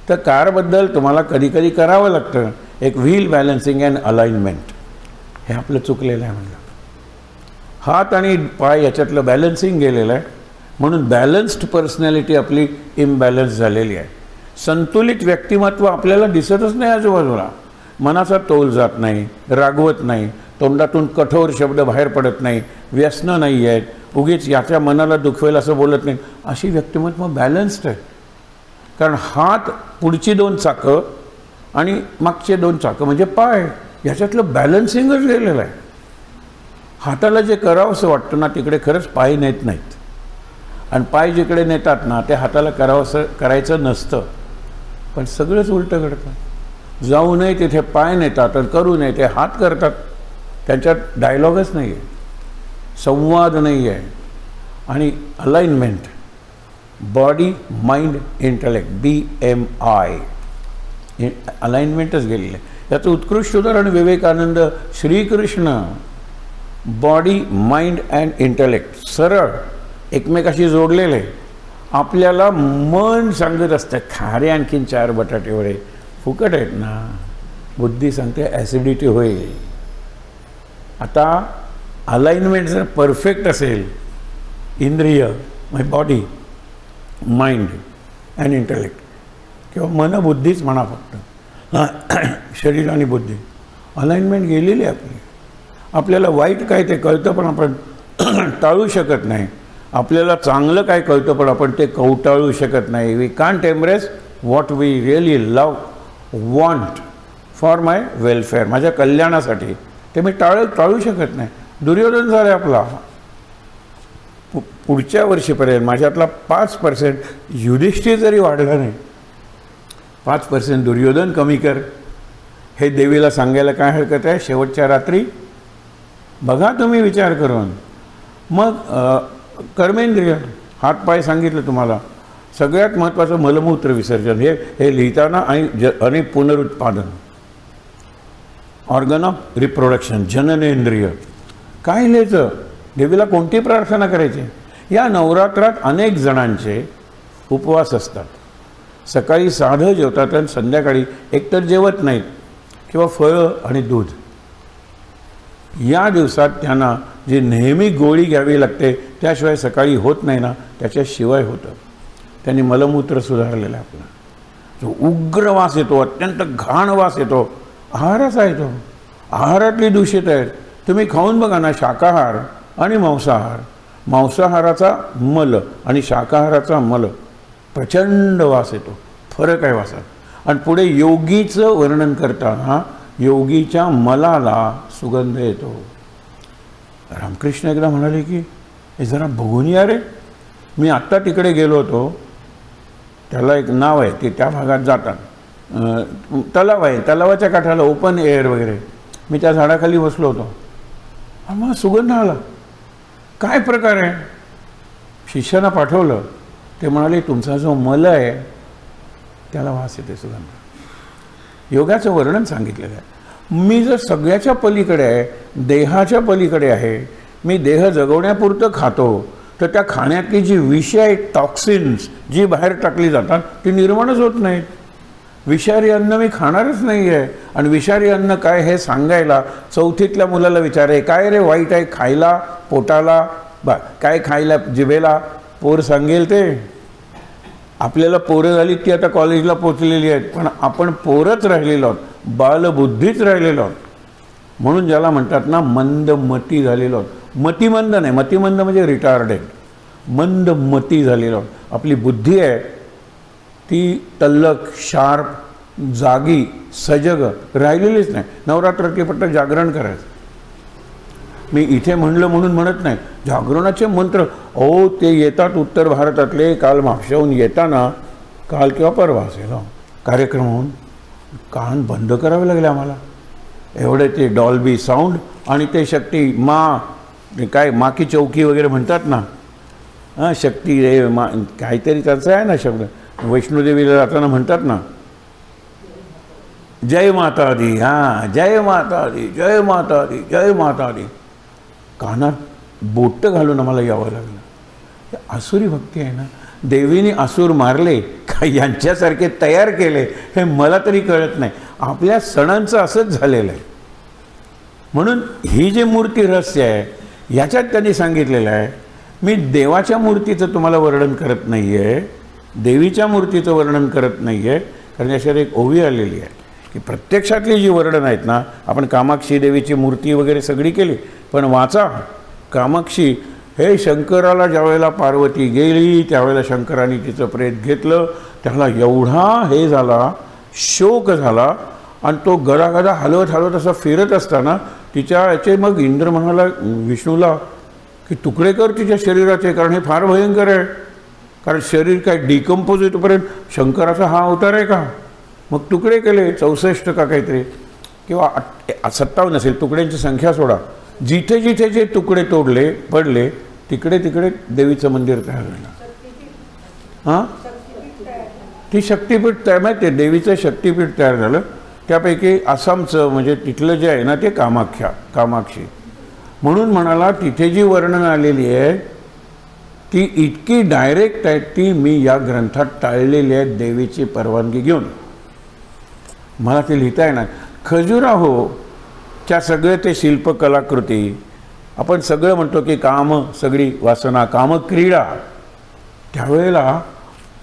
तर कारबद्दल तुम्हाला कधी कधी करावं लागतं एक व्हील बॅलन्सिंग अँड अलाइनमेंट. हे आपलं चुकलेलं आहे. म्हणलं हात आणि पाय याच्यातलं बॅलन्सिंग गेलेलं आहे. म्हणून बॅलन्स्ड पर्सनॅलिटी आपली इम्बॅलन्स झालेली आहे. संतुलित व्यक्तिमत्व आपल्याला दिसतच नाही आजूबाजूला. मनाचा तोल जात नाही, रागवत नाही, तोंडातून कठोर शब्द बाहेर पडत नाही, व्यसनं नाही आहेत, उगीच याच्या मनाला दुखवेल असं बोलत नाही. अशी व्यक्तिमत्व बॅलन्स्ड आहे. कारण हात पुढची 2 चाकं आणि मागचे 2 चाकं म्हणजे पाय, याच्यातलं बॅलन्सिंगच गेलेलं आहे. हाताला जे करावं असं वाटतं ना तिकडे खरंच पाय नेत नाहीत, आणि पाय जिकडे नेतात ना ते हाताला करावं असं करायचं नसतं, पण सगळंच उलटं घडतं. जाऊ नये तिथे पाय नेतात आणि करू नये ते हात करतात. त्यांच्यात डायलॉगच नाही आहे, संवाद नाही आहे. आणि alignment, body mind intellect, BMI, अलाइनमेंटच गेलेलं आहे. याचं उत्कृष्ट उदाहरण Vivekananda. Shrikrishna body mind and intellect सरळ एकमेकाशी जोडलेले. आपल्याला मन सांगत असतं खारे आणखीन 4 बटाटे वडे फुकट आहेत ना. बुद्धी सांगते ॲसिडिटी होईल. आता अलाइनमेंट जर परफेक्ट असेल, इंद्रिय म्हणजे बॉडी माइंड अँड इंटेलेक्ट, किंवा मन बुद्धीच म्हणा फक्त, शरीर आणि बुद्धी, अलाइनमेंट गेलेली आहे आपली. आपल्याला वाईट काय ते कळतं पण आपण टाळू शकत नाही. आपल्याला चांगलं काय कळतं पण आपण ते कवटाळू शकत नाही. We can't embrace what we really love, want for my welfare, माझ्या कल्याणासाठी ते मी टाळू शकत नाही. दुर्योधन झाला आपला. पुढच्या वर्षीपर्यंत माझ्यातला 5% युधिष्ठिर जरी वाढला नाही, 5% दुर्योधन कमी कर. हे देवीला सांगायला काय हरकत आहे? शेवटच्या रात्री बघा तुम्ही विचार करून. मग कर्मेंद्रिय, हातपाय सांगितलं तुम्हाला. सगळ्यात महत्त्वाचं मलमूत्र विसर्जन, हे लिहिताना आणि पुनरुत्पादन, ऑर्गन ऑफ रिप्रोडक्शन, जननेंद्रिय. काय लिहायचं? देवीला कोणती प्रार्थना करायची? या नवरात्रात अनेक जणांचे उपवास असतात. सकाळी साधं जेवतात आणि संध्याकाळी एकतर जेवत नाहीत किंवा फळं आणि दूध. या दिवसात त्यांना जी नेहमी गोळी घ्यावी लागते त्याशिवाय सकाळी होत नाही ना, त्याच्याशिवाय होतं. त्यांनी मलमूत्र सुधारलेलं आहे आपलं. जो उग्र वास येतो, अत्यंत घाण वास येतो, आहाराचा येतो. आहारातली दूषित आहेत. तुम्ही खाऊन बघा ना, शाकाहार आणि मांसाहार. मांसाहाराचा मल आणि शाकाहाराचा मल प्रचंड वास येतो. फरक आहे वासात. आणि पुढे योगीचं वर्णन करताना योगीच्या मलाला सुगंध येतो. रामकृष्ण एकदा म्हणाले की हे जरा बघून या रे. मी आत्ता तिकडे गेलो होतो, त्याला एक नाव आहे, ते त्या भागात जातात, तलाव आहे, तलावाच्या काठाला ओपन एअर वगैरे. मी त्या झाडाखाली बसलो होतो, मला सुगंध आला. काय प्रकार आहे? शिष्यानं पाठवलं. ते म्हणाले तुमचा जो मल आहे त्याला वास येते, सुगंध. योगाचं वर्णन सांगितलेलं आहे. मी जर सगळ्याच्या पलीकडे आहे, देहाच्या पलीकडे आहे, मी देह जगवण्यापुरतं खातो, तर त्या खाण्यातली जी विष आहे, टॉक्सिन्स जी बाहेर टाकली जातात ती निर्माणच होत नाहीत. विषारी अन्न मी खाणारच नाही आहे. आणि विषारी अन्न काय हे सांगायला 4थीतल्या मुलाला विचारे, काय रे वाईट आहे खायला पोटाला, काय खायला जिभेला? पोर सांगेल ते. आपल्याला पोरं झाली ती आता कॉलेजला पोचलेली आहेत, पण आपण पोरच राहिलेलो आहोत, बालबुद्धीच राहिलेलो आहोत. म्हणून ज्याला म्हणतात ना मंदमती झालेलो आहोत. मतिमंद नाही, मतिमंद म्हणजे रिटार्डेड, मंद मती झालेलं. आपली बुद्धी आहे ती तल्लक, शार्प, जागी, सजग राहिलेलीच नाही. नवरात्रातली फक्त जागरण करायचं. मी इथे म्हणलं म्हणून म्हणत नाही, जागरणाचे मंत्र ते येतात उत्तर भारतातले. काल म्हापशाहून येताना, काल किंवा परवा असेल कार्यक्रम होऊन कान बंद करावे लागले आम्हाला. एवढे ते डॉल्बी साऊंड आणि ते शक्ती काय माँ की चौकी वगैरे म्हणतात ना, शक्ती रे मा काहीतरी त्याचं आहे ना शब्द. वैष्णोदेवीला जाताना म्हणतात ना, जय माता दी, जय माता दी, जय माता दी, जय माता दी. कानात बोट घालून आम्हाला यावं लागलं. आसुरी भक्ती आहे ना. देवीने आसूर मारले का यांच्यासारखे तयार केले हे मला तरी कळत नाही. आपल्या सणांचं असंच झालेलं आहे. म्हणून ही जी मूर्ती रहस्य आहे याच्यात त्यांनी सांगितलेलं आहे, मी देवाच्या मूर्तीचं तुम्हाला वर्णन करत नाही आहे, देवीच्या मूर्तीचं वर्णन करत नाही आहे. कारण याच्यावर एक ओवी आलेली आहे की प्रत्यक्षातली जी वर्णन आहेत ना, आपण कामाक्षी देवीची मूर्ती वगैरे सगळी केली, पण वाचा कामाक्षी हे शंकराला ज्यावेळेला पार्वती गेली त्यावेळेला शंकराने तिचं प्रेत घेतलं. त्याला एवढा हे झाला, शोक झाला आणि तो गदागदा हलवत हलवत असा फिरत असताना तिच्या याचे मग इंद्र म्हणाला विष्णूला की तुकडे कर तिच्या शरीराचे, कारण हे फार भयंकर आहे. कारण शरीर काय डिकम्पोज होतोपर्यंत शंकराचा हा अवतार आहे का. मग तुकडे केले 64 का काहीतरी किंवा 57 असेल, तुकड्यांची संख्या सोडा. जिथे जिथे जे तुकडे तोडले पडले तिकडे तिकडे देवीचं मंदिर तयार झालं. ती शक्तीपीठ तयार, माहिती आहे देवीचं शक्तीपीठ तयार झालं. त्यापैकी आसामचं म्हणजे तिथलं जे आहे ना ते कामाक्षी म्हणून म्हणाला. तिथे जी वर्णन आलेली आहे ती इतकी डायरेक्ट आहे, ती मी या ग्रंथात टाळलेली आहे देवीची परवानगी घेऊन. मला ते लिहिता येणार. खजुराहोच्या सगळे ते शिल्पकलाकृती आपण सगळं म्हणतो की सगळी वासना, कामक्रीडा, त्यावेळेला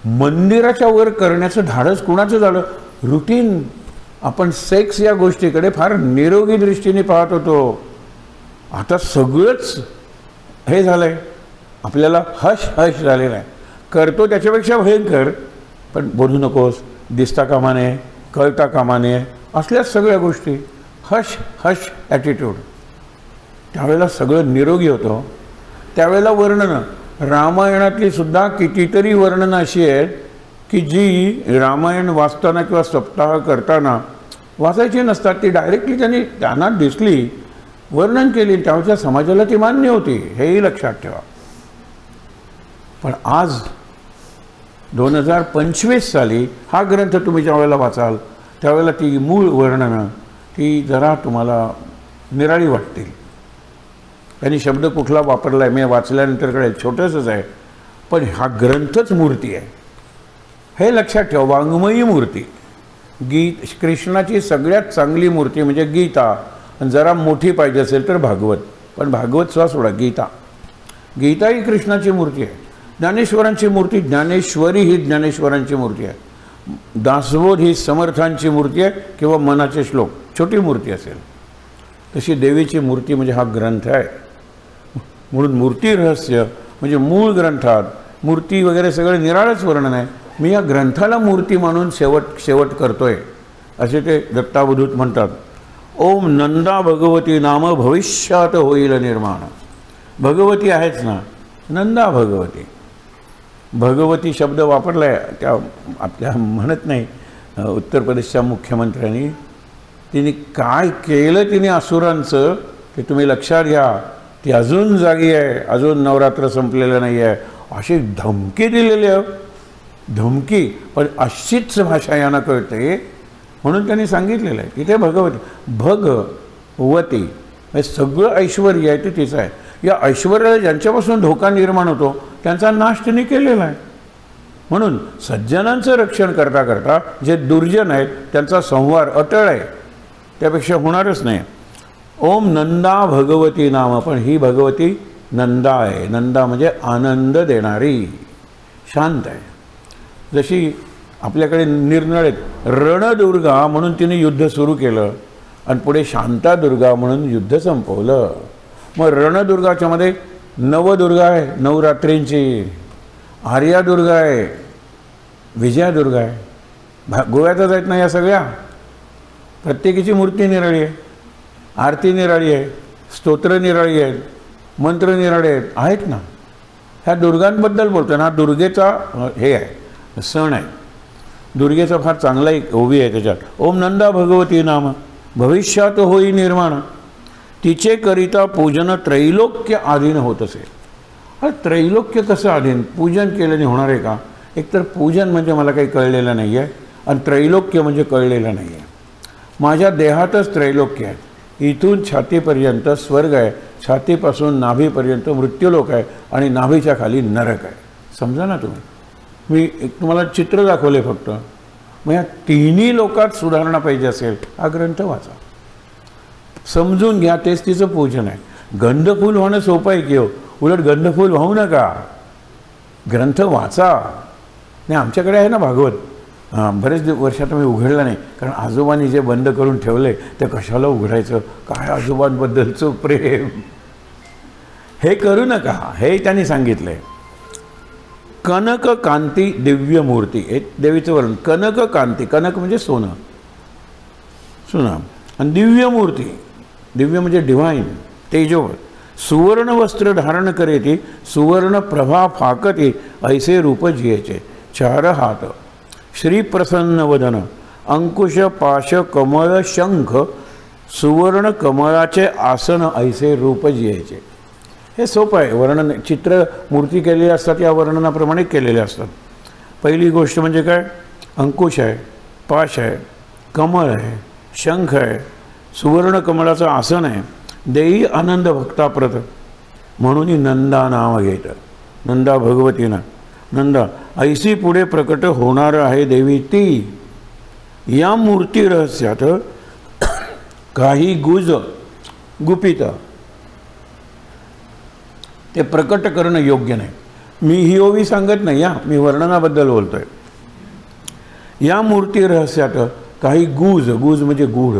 मंदिराच्या वर करण्याचं धाडस कुणाचं झालं. रुटीन आपण सेक्स या गोष्टीकडे फार निरोगी दृष्टीने पाहत होतो. आता सगळंच हे झालं आहे, आपल्याला हश हश झालेलं आहे. करतो त्याच्यापेक्षा भयंकर, पण बोलू नकोस, दिसता कामा नये, कळता कामा नये, असल्याच सगळ्या गोष्टी हश हश ॲटिट्यूड. त्यावेळेला सगळं निरोगी होतं. त्यावेळेला वर्णनं रामायणातली सुद्धा कितीतरी वर्णनं अशी आहेत की जी रामायण वाचताना किंवा सप्ताह करताना वाचायची नसतात. ती डायरेक्टली त्यांना दिसली, वर्णन केली, त्यावेळच्या समाजाला ती मान्य होती, हेही लक्षात ठेवा. पण आज 2025 साली हा ग्रंथ तुम्ही ज्या वेळेला वाचाल त्यावेळेला ती मूळ वर्णनं ती जरा तुम्हाला निराळी वाटतील. त्यांनी शब्द कुठला वापरला आहे मी वाचल्यानंतर कळेल, छोटंसंच आहे, पण हा ग्रंथच मूर्ती आहे हे लक्षात ठेवा. वाङ्मयी मूर्ती. कृष्णाची सगळ्यात चांगली मूर्ती म्हणजे गीता. जरा मोठी पाहिजे असेल तर भागवत, पण भागवत सोडा, गीता ही कृष्णाची मूर्ती आहे. ज्ञानेश्वरांची मूर्ती, ज्ञानेश्वरी ही ज्ञानेश्वरांची मूर्ती आहे. दासबोध ही समर्थांची मूर्ती आहे किंवा मनाचे श्लोक, छोटी मूर्ती असेल. तशी देवीची मूर्ती म्हणजे हा ग्रंथ आहे. म्हणून मूर्ती रहस्य म्हणजे मूळ ग्रंथात मूर्ती वगैरे सगळं निराळच वर्णन आहे. मी या ग्रंथाला मूर्ती म्हणून शेवट करतोय असे ते दत्तावधूत म्हणतात. ओम नंदा भगवती नाम भविष्यात होईल निर्माण. भगवती आहेच ना, नंदा भगवती. भगवती शब्द वापरला आहे त्या आपल्या म्हणत नाही उत्तर प्रदेशच्या मुख्यमंत्र्यांनी. तिने काय केलं तिने असुरांचं ते तुम्ही लक्षात घ्या. ती अजून जागी आहे, अजून नवरात्र संपलेलं नाही आहे, अशी धमकी दिलेली आहे. धमकी, पण अशीच भाषा यांना कळते म्हणून त्यांनी सांगितलेलं आहे की ते भगवती हे सगळं ऐश्वर आहे ते तिचं आहे. या ऐश्वर्याला ज्यांच्यापासून धोका निर्माण होतो त्यांचा नाश त्यांनी केलेला आहे. म्हणून सज्जनांचं रक्षण करता करता जे दुर्जन आहेत त्यांचा संहार अटळ आहे, त्यापेक्षा होणारच नाही. ओम नंदा भगवती नाम, पण ही भगवती नंदा आहे. नंदा म्हणजे आनंद देणारी, शांत आहे. जशी आपल्याकडे निर्णय रणदुर्गा म्हणून तिने युद्ध सुरू केलं आणि पुढे शांतादुर्गा म्हणून युद्ध संपवलं. मग रणदुर्गाच्या मध्ये नवदुर्गा आहे, नवरात्रींची, आर्यादुर्गा आहे, विजयादुर्गा आहे, गोव्यातच आहेत ना या सगळ्या. प्रत्येकीची मूर्ती निराळी आहे, आरती निराळी आहे, स्तोत्र निराळी आहेत, मंत्र निराळे आहेत ना. ह्या दुर्गांबद्दल बोलतो ना, दुर्गेचा हे आहे, सण आहे. दुर्गेचा फार चांगला एक ओवी आहे त्याच्यात. ओम नंदा भगवती नाम भविष्यात होई निर्माण, तिचे करिता पूजन त्रैलोक्य आधीन होत असेल. अरे त्रैलोक्य कसं आधीन? पूजन केल्याने होणार आहे का? एकतर पूजन म्हणजे मला काही कळलेलं नाही आहे, आणि त्रैलोक्य म्हणजे कळलेलं नाही आहे. माझ्या देहातच त्रैलोक्य आहे. इथून छातीपर्यंत स्वर्ग आहे, छातीपासून नाभीपर्यंत मृत्यूलोक आहे, आणि नाभीच्या खाली नरक आहे. समजा ना तुम्ही. मी एक तुम्हाला चित्र दाखवले फक्त. मग या तिन्ही लोकात सुधारणा पाहिजे असेल, हा ग्रंथ वाचा, समजून घ्या. तेच तिचं पूजन आहे. गंधफूल होणं सोपं आहे की हो? उलट गंधफूल वाहू नका, ग्रंथ वाचा. नाही आमच्याकडे आहे ना भागवत, बरेच वर्षात मी उघडलं नाही, कारण आजोबांनी जे बंद करून ठेवले ते कशाला उघडायचं? काय आजोबांबद्दलचं प्रेम, हे करू नका, हे त्यांनी सांगितलंय. कनक कांती दिव्य मूर्ती, हे देवीचं वर्णन. कनक कांती, कनक म्हणजे सोनं, सोनं, आणि दिव्य मूर्ती, दिव्य म्हणजे डिव्हाइन, तेजोवर. सुवर्ण वस्त्र धारण करेती, सुवर्ण प्रभा फाकती, ऐसे रूप जियेचे. 4 हात, श्री प्रसन्न वदन, अंकुश पाश कमळ शंख, सुवर्ण कमळाचे आसन, ऐसे रूप जियेचे. हे सोपं आहे वर्णन. चित्र मूर्ती केलेली असतात, या वर्णनाप्रमाणे केलेले असतात. पहिली गोष्ट म्हणजे काय? अंकुश आहे, पाश आहे, कमळ आहे, शंख आहे, सुवर्ण कमळाचं आसन आहे. देई आनंद भक्ताप्रत, म्हणून नंदा नाव घेत. नंदा भगवतीनं, नंदा ऐसी पुढे प्रकट होणार आहे देवी ती. या मूर्ती रहस्यात काही गुज गुपित ते प्रकट करणं योग्य नाही. मी ही ओवी सांगत नाही, या मी वर्णनाबद्दल बोलतोय. या मूर्ती रहस्यात काही गुज, गुज म्हणजे गूढ,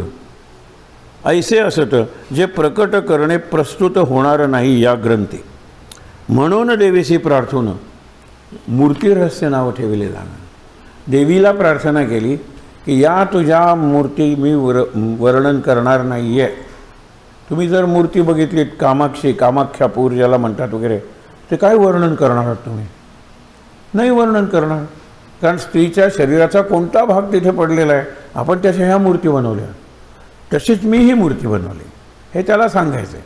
ऐसे असत जे प्रकट करणे प्रस्तुत होणार नाही या ग्रंथी. म्हणून देवीशी प्रार्थून मूर्ती रहस्य नाव ठेवले जाणार. देवीला प्रार्थना केली की या तुझ्या मूर्ती मी वर्णन करणार नाही आहे. तुम्ही जर मूर्ती बघितलीत, कामाक्षी, कामाख्यापूर ज्याला म्हणतात वगैरे, ते काय वर्णन करणार आहात तुम्ही? नाही वर्णन करणार, कारण स्त्रीच्या शरीराचा कोणता भाग तिथे पडलेला आहे, आपण त्याच्या ह्या मूर्ती बनवल्या, तशीच मी ही मूर्ती बनवली, हे त्याला सांगायचं आहे.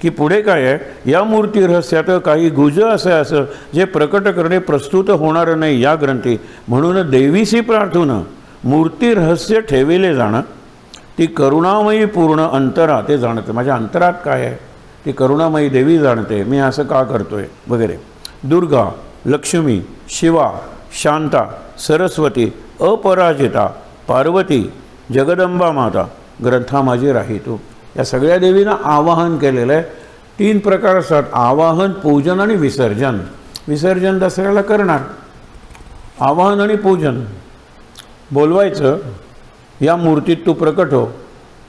की पुढे काय आहे? या मूर्ती रहस्यात काही गुज असं जे प्रकट करणे प्रस्तुत होणार नाही या ग्रंथी. म्हणून देवीशी प्रार्थून मूर्ती रहस्य ठेविले जाणं, ती करुणामयी पूर्ण अंतरा ते जाणते. माझ्या अंतरात काय आहे ती करुणामयी देवी जाणते, मी असं का करतोय वगैरे. दुर्गा, लक्ष्मी, शिवा, शांता, सरस्वती, अपराजिता, पार्वती, जगदंबा माता, ग्रंथा माझी राहितो. या सगळ्या देवींना आवाहन केलेलं आहे. 3 प्रकार असतात: आवाहन, पूजन आणि विसर्जन. विसर्जन दसऱ्याला करणार, आवाहन आणि पूजन बोलवायचं, या मूर्तीत तू प्रकट हो,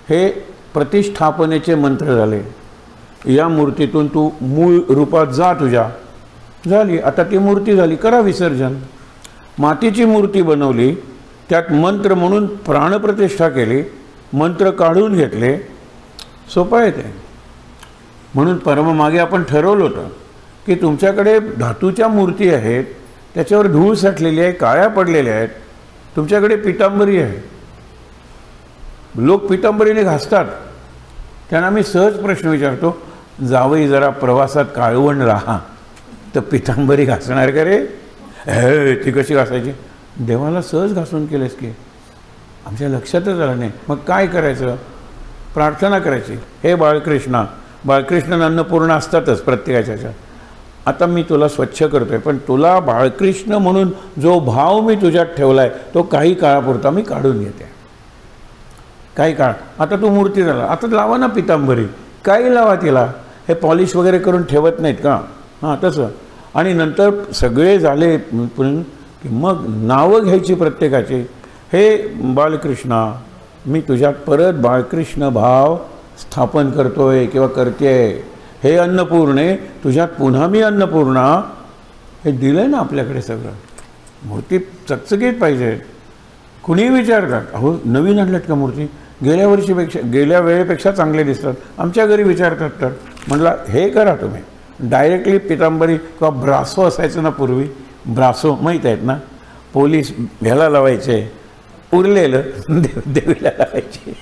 हे प्रतिष्ठापनेचे मंत्र झाले. या मूर्तीतून तू मूळ रूपात जा, तुझ्या झाली, आता ती मूर्ती झाली, करा विसर्जन. मातीची मूर्ती बनवली, त्यात मंत्र म्हणून प्राणप्रतिष्ठा केली, मंत्र काढून घेतले, सोपं आहे ते. म्हणून परमागे आपण ठरवलं होतं की तुमच्याकडे धातूच्या मूर्ती आहेत, त्याच्यावर धूळ साठलेली आहे, काळ्या पडलेल्या आहेत, तुमच्याकडे पितांबरी आहे, लोक पितांबरीने घासतात. त्यांना मी सहज प्रश्न विचारतो, जावई जरा प्रवासात काळवण राहा तर पितांबरी घासणार का रे? हे ती कशी घासायची? देवाला सहज घासून केलेस की, आमच्या लक्षातच आलं नाही. मग काय करायचं? प्रार्थना करायची, हे बाळकृष्णा. बाळकृष्ण अन्नपूर्ण असतातच प्रत्येकाच्या ह्याच्यात. आता मी तुला स्वच्छ करतोय, पण तुला बाळकृष्ण म्हणून जो भाव मी तुझ्यात ठेवला आहे तो काही काळापुरता मी काढून घेते, काही काळ. आता तू मूर्ती झाला, आता लावा ना पितांबरी, काही लावा तिला, हे पॉलिश वगैरे करून ठेवत नाहीत का? हां तसं. आणि नंतर सगळे झाले की मग नावं घ्यायची प्रत्येकाची. हे बाळकृष्णा, मी तुझ्यात परत बाळकृष्ण भाव स्थापन करतोय किंवा करते. हे अन्नपूर्णे तुझ्यात पुन्हा मी अन्नपूर्णा, हे दिलंय ना आपल्याकडे सगळं. मूर्ती चकचकीत पाहिजे. कुणीही विचारतात, अहो नवीन आणल्यात का मूर्ती, गेल्या वेळेपेक्षा चांगले दिसतात, आमच्या घरी विचारतात. तर म्हटलं हे करा तुम्ही डायरेक्टली पितांबरी किंवा ब्रासो असायचं ना पूर्वी, ब्रासो माहीत आहेत ना, पोलीस ह्याला लावायचे, उरलेलं देवीला लावायचे.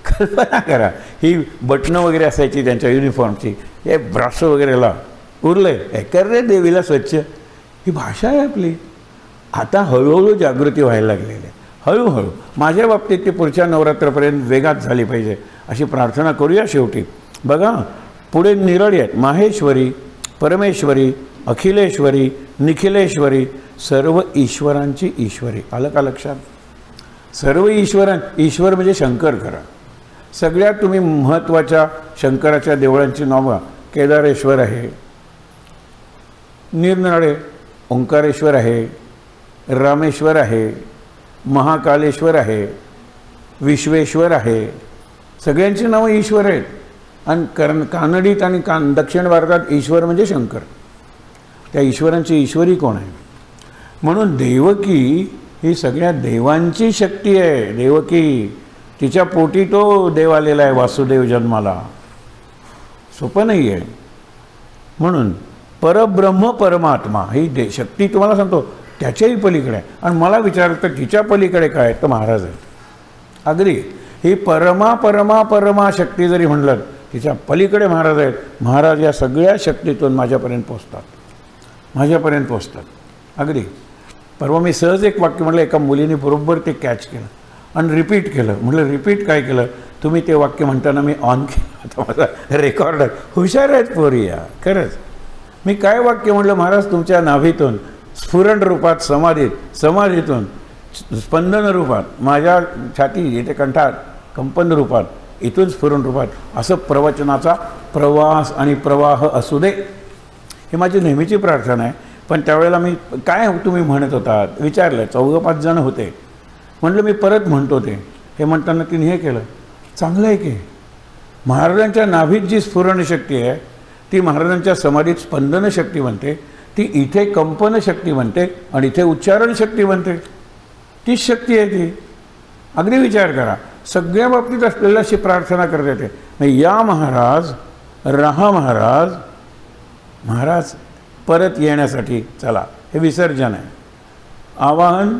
कल्पना करा, ही बटणं वगैरे असायची त्यांच्या युनिफॉर्मची, हे ब्रासो वगैरे लाव, उरले हे कर रे देवीला स्वच्छ. ही भाषा आहे आपली. आता हळूहळू जागृती व्हायला लागलेली आहे. हळूहळू माझ्या बाबतीत ती पुढच्या नवरात्रापर्यंत वेगात झाली पाहिजे अशी प्रार्थना करूया. शेवटी बघा पुढे निरळी आहेत, माहेश्वरी, परमेश्वरी, अखिलेश्वरी, निखिलेश्वरी, सर्व ईश्वरांची ईश्वरी. आलं का लक्षात? सर्व ईश्वर म्हणजे शंकर करा. सगळ्यात तुम्ही महत्त्वाच्या शंकराच्या देवळांची नावं, केदारेश्वर आहे, निरनाळे ओंकारेश्वर आहे, रामेश्वर आहे, महाकालेश्वर आहे, विश्वेश्वर आहे, सगळ्यांची नावं ईश्वर आहेत. आणि कानडीत आणि दक्षिण भारतात ईश्वर म्हणजे शंकर. त्या ईश्वरांची ईश्वरी कोण आहे? म्हणून देवकी ही सगळ्या देवांची शक्ती आहे. देवकी, तिच्या पोटी तो देव आलेला आहे वासुदेव जन्माला, सोपं नाही आहे. म्हणून परब्रह्म परमात्मा ही शक्ती तुम्हाला सांगतो त्याच्याही पलीकडे आहे. आणि मला विचारलं तर तिच्या पलीकडे काय, तर महाराज आहे. अगदी ही परमा शक्ती जरी म्हणलं, तिच्या पलीकडे महाराज आहेत. महाराज या सगळ्या शक्तीतून माझ्यापर्यंत पोचतात. अगदी परवा मी सहज एक वाक्य म्हटलं, एका मुलीने बरोबर ते कॅच केलं आणि रिपीट केलं. म्हटलं रिपीट काय केलं तुम्ही? ते वाक्य म्हणताना मी ऑन केलं, आता माझा रेकॉर्डर. हुशार आहेत पोरी या, खरंच. मी काय वाक्य म्हटलं? महाराज तुमच्या नाभीतून स्फुरण रूपात, समाधीतून स्पंदन रूपात, माझ्या छाती इथे कंठात कंपन रूपात, इथून स्फुरण रूपात, असं प्रवचनाचा प्रवास आणि प्रवाह असू दे. ही माझी नेहमीची प्रार्थना आहे. पण त्यावेळेला मी काय तुम्ही म्हणत होता विचारलं, 4-5 जण होते. म्हटलं मी परत म्हणतो ते. हे म्हणताना तिने हे केलं, चांगलं आहे की महाराजांच्या नाभीत जी स्फुरण शक्ती आहे ती महाराजांच्या समाधीत स्पंदन शक्ती बनते, ती इथे कंपन शक्ती बनते आणि इथे उच्चारण शक्ती बनते. तीच शक्ती आहे ती. अगदी विचार करा, सगळ्या बाबतीत असलेल्या अशी प्रार्थना करता येते. या महाराज, रहा महाराज परत येण्यासाठी चला. हे विसर्जन आहे. आवाहन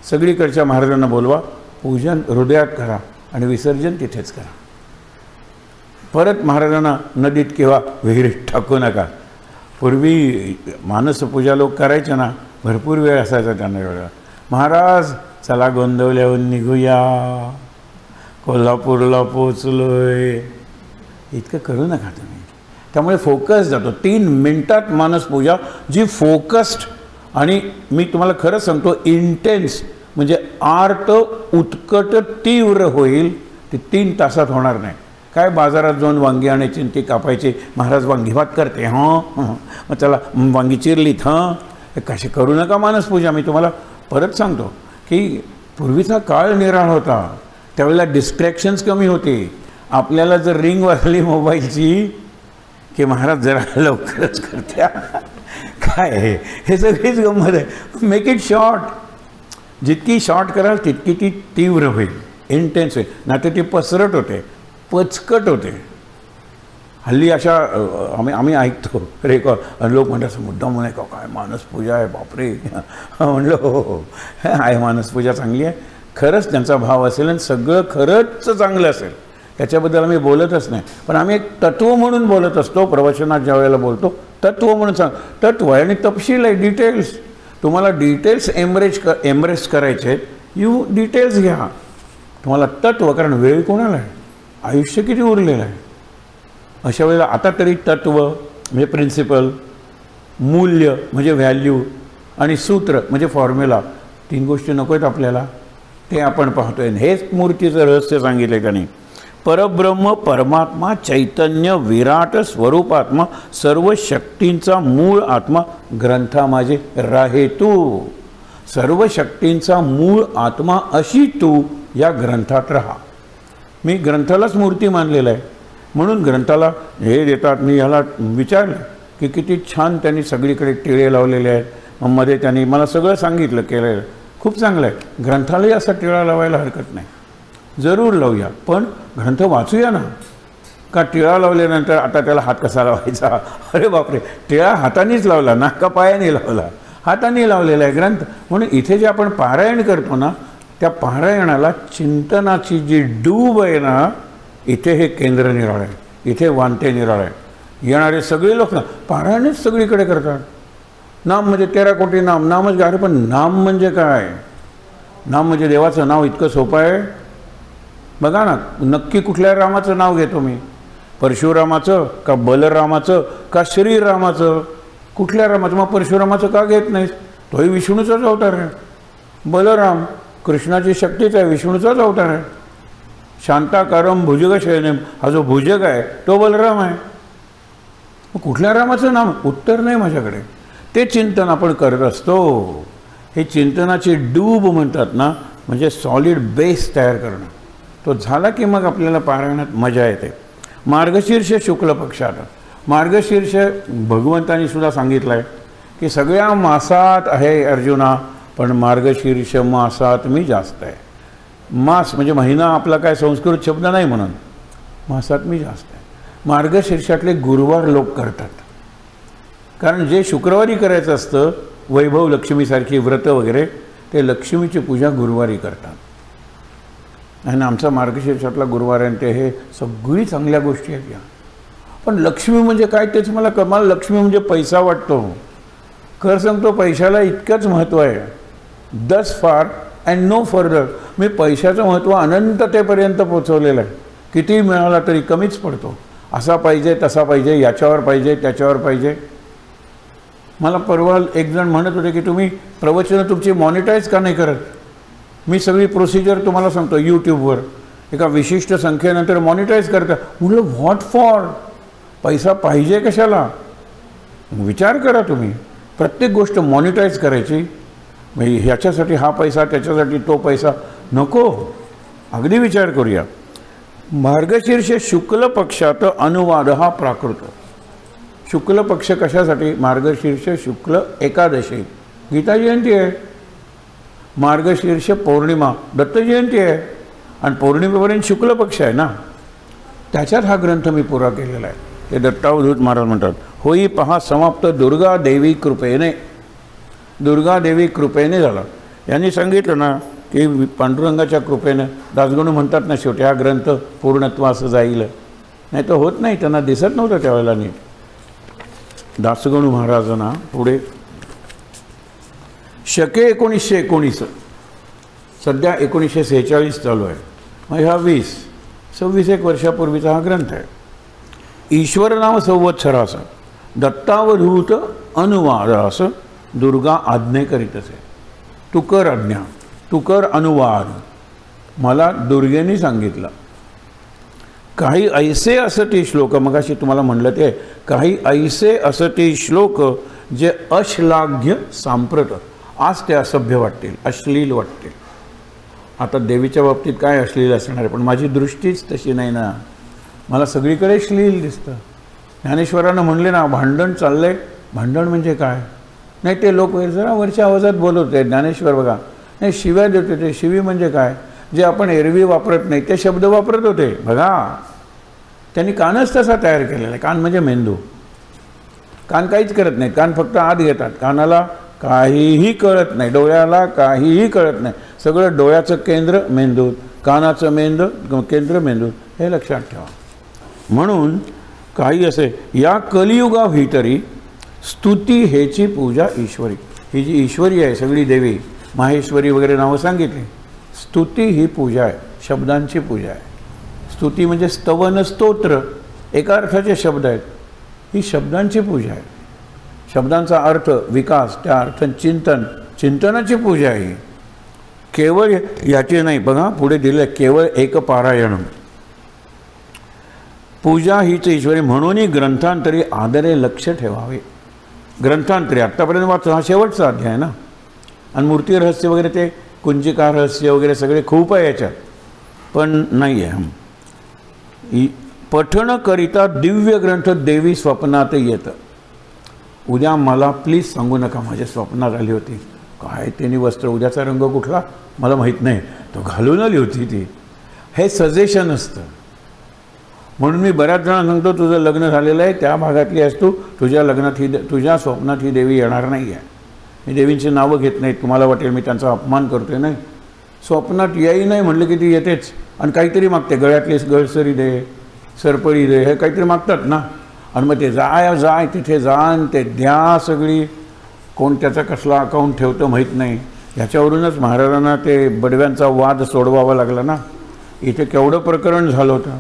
सगळीकडच्या महाराजांना बोलवा, पूजन हृदयात करा आणि विसर्जन तिथेच करा. परत महाराजांना नदीत किंवा विहिरीत टाकू नका. पूर्वी मानसपूजा लोक करायचे ना, भरपूर वेळ असायचा त्यांना. वेळा महाराज चला गोंदवल्याहून निघूया, कोल्हापूरला पोचलोय, इतकं करू नका तुम्ही. त्यामुळे फोकस जातो. 3 मिनिटात मानसपूजा जी फोकस्ड आणि मी तुम्हाला खरं सांगतो इंटेन्स म्हणजे आर्त उत्कट तीव्र होईल, ती 3 तासात होणार नाही. काय बाजारात जाऊन वांगी आणायची, ती कापायची, महाराज वांगी भात करते, हां मग चला वांगी चिरलीत, हां हे कसे करू नका मानसपूजा. मी तुम्हाला परत सांगतो की पूर्वीचा काळ निराळ होता, त्यावेळेला डिस्ट्रॅक्शन्स कमी होते. आपल्याला जर रिंग वाजली मोबाईलची की महाराज जरा लवकरच करत्या, काय हे सगळीच गंमत आहे. Make it short. जितकी शॉर्ट कराल तितकी ती तीव्र होईल, इंटेन्स होईल. नाहीतर ती पसरट होते, पचकट होते. हल्ली अशा आम्ही ऐकतो रेकॉर्ड, लोक म्हणतात मुद्दा म्हणून का काय मानसपूजा आहे, बापरे. म्हणलं हो आहे, मानसपूजा चांगली आहे. खरंच त्यांचा भाव असेल आणि सगळं खरंच चांगलं असेल, त्याच्याबद्दल आम्ही बोलतच नाही. पण आम्ही एक तत्व म्हणून बोलत असतो. प्रवचनात ज्या वेळेला बोलतो तत्व म्हणून सांग. तत्व आहे आणि तपशील आहे, डिटेल्स. तुम्हाला डिटेल्स एम्ब्रेस करायचे आहेत, यू डिटेल्स घ्या. तुम्हाला तत्व, कारण वेळ कोणाला आहे, आयुष्य किती उरलेलं आहे. अशा वेळेला आता तरी तत्व म्हणजे प्रिन्सिपल, मूल्य म्हणजे व्हॅल्यू आणि सूत्र म्हणजे फॉर्म्युला, 3 गोष्टी नको आहेत आपल्याला. ते आपण पाहतोय. हेच मूर्तीचं रहस्य सांगितलं का नाही. परब्रह्म परमात्मा चैतन्य विराट स्वरूपात्मा सर्व शक्तींचा मूळ आत्मा ग्रंथा माझे राहे तू. सर्व शक्तींचा मूळ आत्मा अशी तू या ग्रंथात राहा. मी ग्रंथालाच मूर्ती मानलेला आहे. म्हणून ग्रंथाला हे देतात. मी ह्याला विचारलं की किती छान त्यांनी सगळीकडे टिळे लावलेले आहेत. मग मध्ये त्यांनी मला सगळं सांगितलं केलेलं. खूप चांगलं आहे. ग्रंथालाही असा टिळा लावायला हरकत नाही, जरूर लावूया. पण ग्रंथ वाचूया ना. का टिळा लावल्यानंतर आता त्याला हात कसा लावायचा? अरे बापरे, टिळा हातानेच लावला ना, का पायाने लावला? हाताने लावलेला आहे ग्रंथ. म्हणून इथे जे आपण पारायण करतो ना, त्या पारायणाला चिंतनाची जी डूब आहे ना, इथे हे केंद्र निराळ आहे, इथे वांते निराळ आहे. येणारे सगळे लोक ना पारायणच सगळीकडे करतात. नाम म्हणजे 13 कोटी नाम, नामच काय? पण नाम म्हणजे काय? नाम म्हणजे देवाचं नाव इतकं सोपं आहे. बघा ना, नक्की कुठल्या रामाचं नाव घेतो मी? परशुरामाचं का बलरामाचं का श्रीरामाचं? कुठल्या रामाचं? मग परशुरामाचं का घेत नाहीस? तोही विष्णूचाच अवतार आहे. बलराम कृष्णाची शक्तीच आहे, विष्णूचाच अवतार आहे. शांताकारम भुजगशयनम, हा जो भुजग आहे तो बलराम आहे. मग कुठल्या रामाचं नाम? उत्तर नाही माझ्याकडे. ते चिंतन आपण करत असतो. हे चिंतनाची डूब म्हणतात ना, म्हणजे सॉलिड बेस तयार करणं. तो झाला की मग आपल्याला पारायणात मजा येते. मार्गशीर्ष शुक्ल पक्षात, मार्गशीर्ष भगवंतांनी सुद्धा सांगितलं आहे की सगळ्या मासात आहे अर्जुना, पण मार्गशीर्ष मासात मी जास्त आहे. मास म्हणजे महिना आपला काय संस्कृत शब्द नाही म्हणून, मासात मी जास्त आहे. मार्गशीर्षातले गुरुवार लोक करतात, कारण जे शुक्रवारी करायचं असतं वैभव लक्ष्मीसारखी व्रतं वगैरे, ते लक्ष्मीची पूजा गुरुवारी करतात. आणि आमचा मार्गशीर्षातला गुरुवार आहे ते हे सगळी चांगल्या गोष्टी आहेत या. पण लक्ष्मी म्हणजे काय तेच मला लक्ष्मी म्हणजे पैसा वाटतो. खरं सांगतो, पैशाला इतकंच महत्त्व आहे. दस फार अँड नो फर्दर. मी पैशाचं महत्त्व अनंततेपर्यंत पोचवलेलं आहे. किती मिळाला तरी कमीच पडतो. असा पाहिजे, तसा पाहिजे, याच्यावर पाहिजे, त्याच्यावर पाहिजे. मला परवा एक जण म्हणत होते की तुम्ही प्रवचनं तुमची मॉनिटाईज का नाही करत? मी सगळी प्रोसिजर तुम्हाला सांगतो. यूट्यूबवर एका विशिष्ट संख्येनंतर मॉनिटाईज करता. म्हटलं व्हॉट फॉर? पैसा पाहिजे कशाला? विचार करा तुम्ही. प्रत्येक गोष्ट मॉनिटाईज करायची, म्हणजे ह्याच्यासाठी हा पैसा, त्याच्यासाठी तो पैसा नको. अगदी विचार करूया. मार्गशीर्ष शुक्ल पक्षात अनुवाद हा प्राकृत. शुक्ल पक्ष कशासाठी? मार्गशीर्ष शुक्ल एकादशी गीता जयंती आहे. मार्गशीर्ष पौर्णिमा दत्त जयंती आहे. आणि पौर्णिमेपर्यंत शुक्ल पक्ष आहे ना, त्याच्यात हा ग्रंथ मी पुरा केलेला आहे. ते दत्तावधूत महाराज म्हणतात, होई पहा समाप्त दुर्गा देवी कृपेने. दुर्गा देवी कृपेने झाला. यांनी सांगितलं ना की पांडुरंगाच्या कृपेनं, दासगणू म्हणतात ना शेवटी हा ग्रंथ पूर्णत्वास जाईल. नाही तर होत नाही, त्यांना दिसत नव्हतं त्यावेळेला नीट. दासगणू महाराजांना पुढे शके 1919, सध्या 1946 चालू आहे. मग ह्या 26 वर्षापूर्वीचा हा ग्रंथ आहे. ईश्वर नाम संवत्सरास दत्तावधूत अनुवादास दुर्गा आज्ञे करीत असे. तू कर आज्ञा, तू कर अनुवाद. मला दुर्गेने सांगितलं. काही ऐसे असती श्लोक, मगाशी तुम्हाला म्हणलं ते, काही ऐसे असती श्लोक जे अश्लाघ्य सांप्रत, आज ते असभ्य वाटतील, अश्लील वाटतील. आता देवीच्या बाबतीत काय अश्लील असणार आहे, पण माझी दृष्टीच तशी नाही ना. मला सगळीकडे श्लील दिसतं. ज्ञानेश्वरानं म्हणले ना, भांडण चाललंय. भांडण म्हणजे काय? नाही ते लोक जरा वरच्या आवाजात बोलत होते. ज्ञानेश्वर बघा, नाही शिव्या देत होते. शिवी म्हणजे काय? जे आपण एरवी वापरत नाही ते शब्द वापरत होते. बघा, त्यांनी कानच तसा तयार केलेला आहे. कान म्हणजे मेंदू. कान काहीच करत नाही. कान फक्त आत घेतात. कानाला काहीही कळत नाही, डोळ्याला काहीही कळत नाही. सगळं डोळ्याचं केंद्र मेंदूत, कानाचं केंद्र मेंदूत. हे लक्षात ठेवा. म्हणून काही असे या कलियुगा भीतरी स्तुती हेची पूजा ईश्वरी. ही जी ईश्वरी आहे सगळी देवी, माहेश्वरी वगैरे नावं सांगितली. स्तुती ही पूजा आहे, शब्दांची पूजा आहे. स्तुती म्हणजे स्तवन, स्तोत्र, एका अर्थाचे शब्द आहेत. ही शब्दांची पूजा आहे. शब्दांचा अर्थ विकास, त्या अर्थ चिंतन, चिंतनाची पूजा आहे. केवळ याची नाही. बघा पुढे दिलं, केवळ एक पारायण. पूजा हीच ईश्वरी. म्हणून ग्रंथांतरी आदरे लक्ष ठेवावे. ग्रंथांतरी आत्तापर्यंत वाचतो, हा शेवटचा अध्याय ना. आणि मूर्ती रहस्य वगैरे ते कुंजिका रहस्य वगैरे सगळे खूप आहे याच्यात, पण नाही आहे. पठण करिता दिव्य ग्रंथ देवी स्वप्नात येतं. उद्या मला प्लीज सांगू नका माझ्या स्वप्नात आली होती. काय त्यांनी वस्त्र, उद्याचा रंग कुठला मला माहीत नाही, तो घालून आली होती ती. हे सजेशन असतं. म्हणून मी बऱ्याच जणांना सांगतो, तुझं लग्न झालेलं आहे, त्या भागातली आहेस तू, तुझ्या लग्नात तुझ्या स्वप्नात ही देवी येणार नाही आहे. मी देवींची नावं घेत नाहीत, तुम्हाला वाटेल मी त्यांचा अपमान करतोय. नाही, स्वप्नात याही नाही म्हणलं की ती येतेच आणि काहीतरी मागते. गळ्यातली गळसरी दे, सरपळी दे, हे काहीतरी मागतात ना. आणि मग ते जाय तिथे जा आणि ते द्या सगळी. कोण त्याचा कसला अकाउंट ठेवतं माहीत नाही. ह्याच्यावरूनच महाराजांना ते बडव्यांचा वाद सोडवावा लागला ना. इथे केवढं प्रकरण झालं होतं.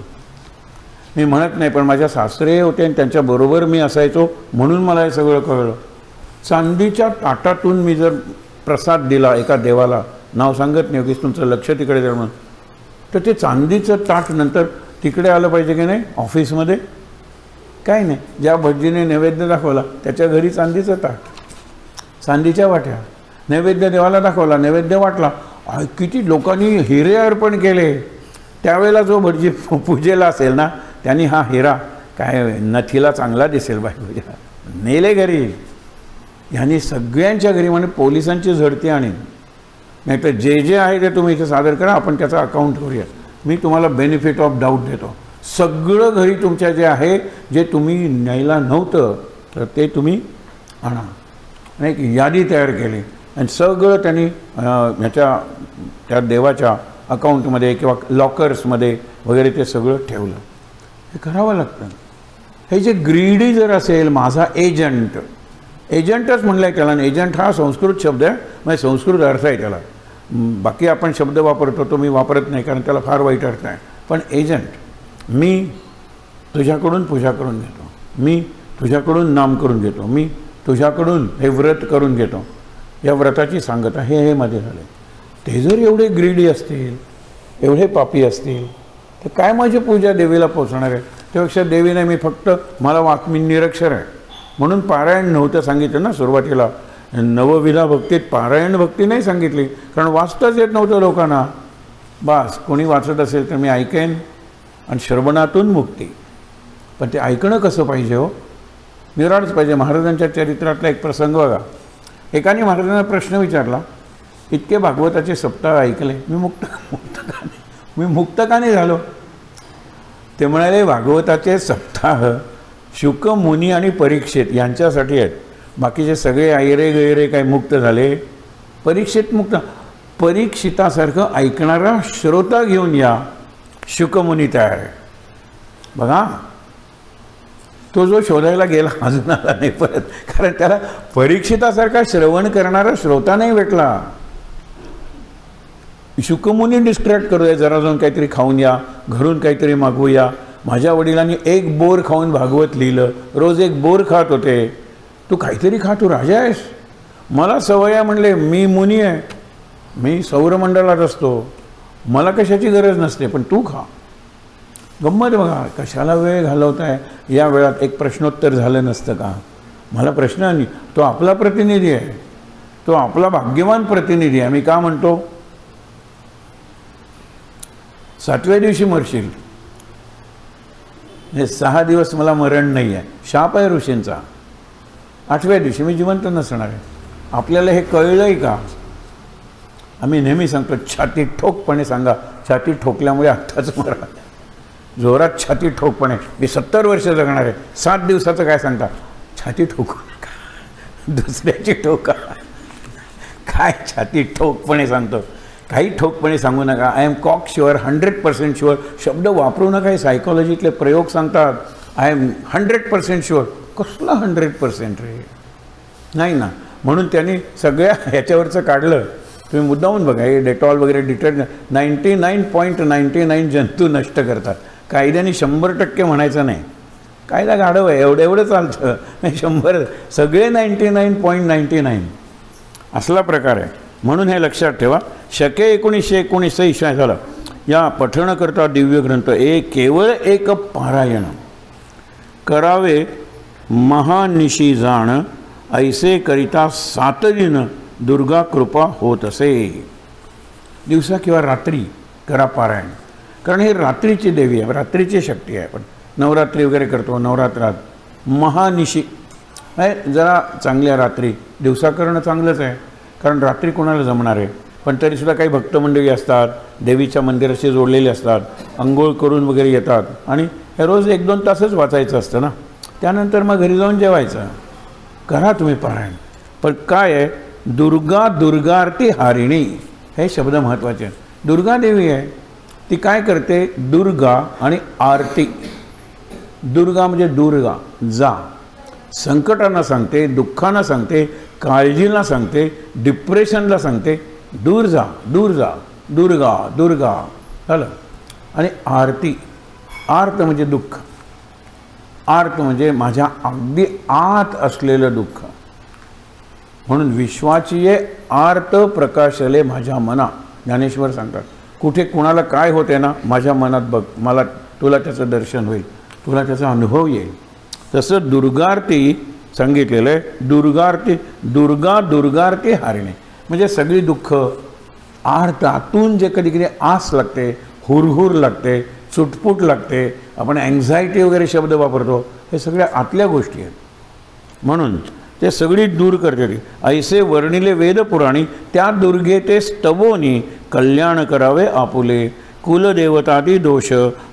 मी म्हणत नाही, पण माझ्या सासरे होते आणि त्यांच्याबरोबर मी असायचो म्हणून मला हे सगळं कळलं. चांदीच्या ताटातून मी जर प्रसाद दिला एका देवाला, नाव सांगत नाही की तुमचं लक्ष तिकडे जाणं, तर ते चांदीचं ताट नंतर तिकडे आलं पाहिजे की नाही ऑफिसमध्ये. काय नाही, ज्या भटजीने नैवेद्य दाखवला त्याच्या घरी चांदीचं ताट, चांदीच्या वाट्या. नैवेद्य देवाला दाखवला, नैवेद्य वाटला, किती लोकांनी हिरे अर्पण केले. त्यावेळेला जो भटजी पूजेला असेल ना, त्यांनी हा हिरा काय नथीला चांगला दिसेल बायकोच्या, नेले घरी. ह्यांनी सगळ्यांच्या घरी म्हणजे पोलिसांची झडती आणीन. नाही तर जे जे आहे ते तुम्ही इथे सादर करा, आपण त्याचं अकाउंट करूया. मी तुम्हाला बेनिफिट ऑफ डाऊट देतो. सगळं घरी तुमच्या जे आहे, जे तुम्ही न्यायला नव्हतं तर ते तुम्ही आणा. आणि एक यादी तयार केली आणि सगळं त्यांनी ह्याच्या त्या देवाच्या अकाउंटमध्ये किंवा लॉकर्समध्ये वगैरे ते सगळं ठेवलं. हे करावं लागतं. हे जे ग्रीडी जर असेल, माझा एजंट, एजंटच म्हणलं आहे त्याला. एजंट हा संस्कृत शब्द आहे, म्हणजे संस्कृत अर्थ आहे त्याला. बाकी आपण शब्द वापरतो तो मी वापरत नाही कारण त्याला फार वाईट अर्थ आहे. पण एजंट, मी तुझ्याकडून पूजा करून घेतो, मी तुझ्याकडून नाम करून घेतो, मी तुझ्याकडून हे व्रत करून घेतो. या व्रताची सांगता हे मध्ये झाले. ते जर एवढे ग्रीडी असतील, एवढे पापी असतील, तर काय माझी पूजा देवीला पोचणार आहे. त्यापेक्षा देवीने मी फक्त मला मी निरक्षर आहे म्हणून पारायण नव्हतं सांगितलं ना सुरुवातीला. नवविधा भक्तीत पारायण भक्ती नाही सांगितली, कारण वाचताच येत नव्हतं लोकांना. बस कोणी वाचत असेल तर मी ऐकेन आणि श्रवणातून मुक्ती. पण ते ऐकणं कसं पाहिजे हो, निराळच पाहिजे. महाराजांच्या चरित्रातला एक प्रसंग बघा. एकाने महाराजांना प्रश्न विचारला, इतके भागवताचे सप्ताह ऐकले, मी मुक्त का नाही झालो. ते म्हणाले, भागवताचे सप्ताह शुक, मुनी आणि परीक्षित यांच्यासाठी आहेत. बाकीचे सगळे ऐरे गैरे काय मुक्त झाले. परीक्षित मुक्त. परीक्षितासारखं ऐकणारा श्रोता घेऊन या, शुकमुनी तयार आहे. बघा, तो जो शोधायला गेला अजून आला नाही परत, कारण त्याला परीक्षितासारखा श्रवण करणारा श्रोता नाही भेटला. शुकमुनी डिस्ट्रॅक्ट करूया, जरा जाऊन काहीतरी खाऊन या, घरून काहीतरी मागवूया. माझ्या वडिलांनी एक बोर खाऊन भागवत लिहिलं, रोज एक बोर खात होते. तू काहीतरी खा, तू राजा आहेस. मला सवय आहे म्हणले, मी मुनी आहे, मी सौरमंडलात असतो, मला कशाची गरज नसते, पण तू खा. गंमत बघा, कशाला वेळ घालवताय. या वेळात एक प्रश्नोत्तर झालं नसतं का. मला प्रश्न नाही, तो आपला प्रतिनिधी आहे, तो आपला भाग्यवान प्रतिनिधी आहे. मी का म्हणतो, 7व्या दिवशी मरशील, हे 6 दिवस मला मरण नाही आहे, शाप आहे ऋषींचा. 8व्या दिवशी मी जिवंत नसणार आहे. आपल्याला हे कळलंय का. आम्ही नेहमी सांगतो, छाती ठोकपणे सांगा. छाती ठोकल्यामुळे आत्ताच मरा. जोरात छाती ठोकपणे, मी 70 वर्ष जगणार आहे, 7 दिवसाचं काय सांगता. छाती ठोकू नका, दुसऱ्याची ठोका. काय छाती ठोकपणे सांगतो, काही ठोकपणे सांगू नका. I am cocksure, 100% sure. शब्द वापरू नका, हे सायकोलॉजीतले प्रयोग सांगतात. I am 100% sure. कसला 100% रे, नाही ना. म्हणून त्यांनी सगळ्या ह्याच्यावरचं काढलं. तुम्ही मुद्दामून बघा, हे डेटॉल वगैरे डिटर्जंट 99.99 जंतू नष्ट करतात. कायद्याने 100% म्हणायचं नाही. कायदा गाढव आहे, एवढं चालतं नाही. 100 सगळे 99.99 असला प्रकार आहे. म्हणून हे लक्षात ठेवा. शके 1919 झालं. या पठणकरता दिव्य ग्रंथ केवळ एक पारायण करावे महानिशी जाण, ऐसे करिता 7 दिन दुर्गा कृपा होत असे. दिवसा किंवा रात्री करा पारायण, कारण हे रात्रीची देवी आहे, रात्रीची शक्ती आहे. पण नवरात्री वगैरे करतो, नवरात्रात महानिशी आहे, जरा चांगल्या रात्री, दिवसा करणं चांगलंच आहे कारण रात्री कोणाला जमणार आहे, पण तरीसुद्धा काही भक्तमंडळी असतात, देवीच्या मंदिराशी जोडलेले असतात, अंघोळ करून वगैरे येतात आणि हे रोज 1-2 तासच वाचायचं असतं ना, त्यानंतर मग घरी जाऊन जेवायचं. करा तुम्ही पारायण. पण काय आहे, दुर्गा दुर्गार्ती हारिणी हे शब्द महत्त्वाचे आहेत. दुर्गा देवी आहे, ती काय करते, दुर्गा आणि आरती. दुर्गा म्हणजे दुर्गा, जा, संकटांना सांगते, दुःखांना सांगते, काळजीला सांगते, डिप्रेशनला सांगते, दूर जा, दूर जा, दुर्गा दुर्गा झालं. आणि आरती, आर्त म्हणजे दुःख, आर्त म्हणजे माझ्या अगदी आत असलेलं दुःख. म्हणून विश्वाची ये आर्त प्रकाशले माझ्या मना, ज्ञानेश्वर सांगतात. कुठे कुणाला काय होते ना, माझ्या मनात बघ, मला तुला त्याचं दर्शन होईल, तुला त्याचा अनुभव येईल. तसं दुर्गार्ती सांगितलेलं आहे. दुर्गार्ती, दुर्गा दुर्गार्ती हारिणे म्हणजे सगळी दुःख, आर्त, आतून जे कधी कधी आस लागते, हुरहुर लागते, चुटपुट लागते, आपण अँझायटी वगैरे शब्द वापरतो, हे सगळ्या आतल्या गोष्टी आहेत. म्हणून ते सगळी दूर करते ती. ऐसे वर्णिले वेदपुराणी त्या दुर्गे ते स्तवोनी कल्याण करावे आपुले. कुलदेवतादी दोष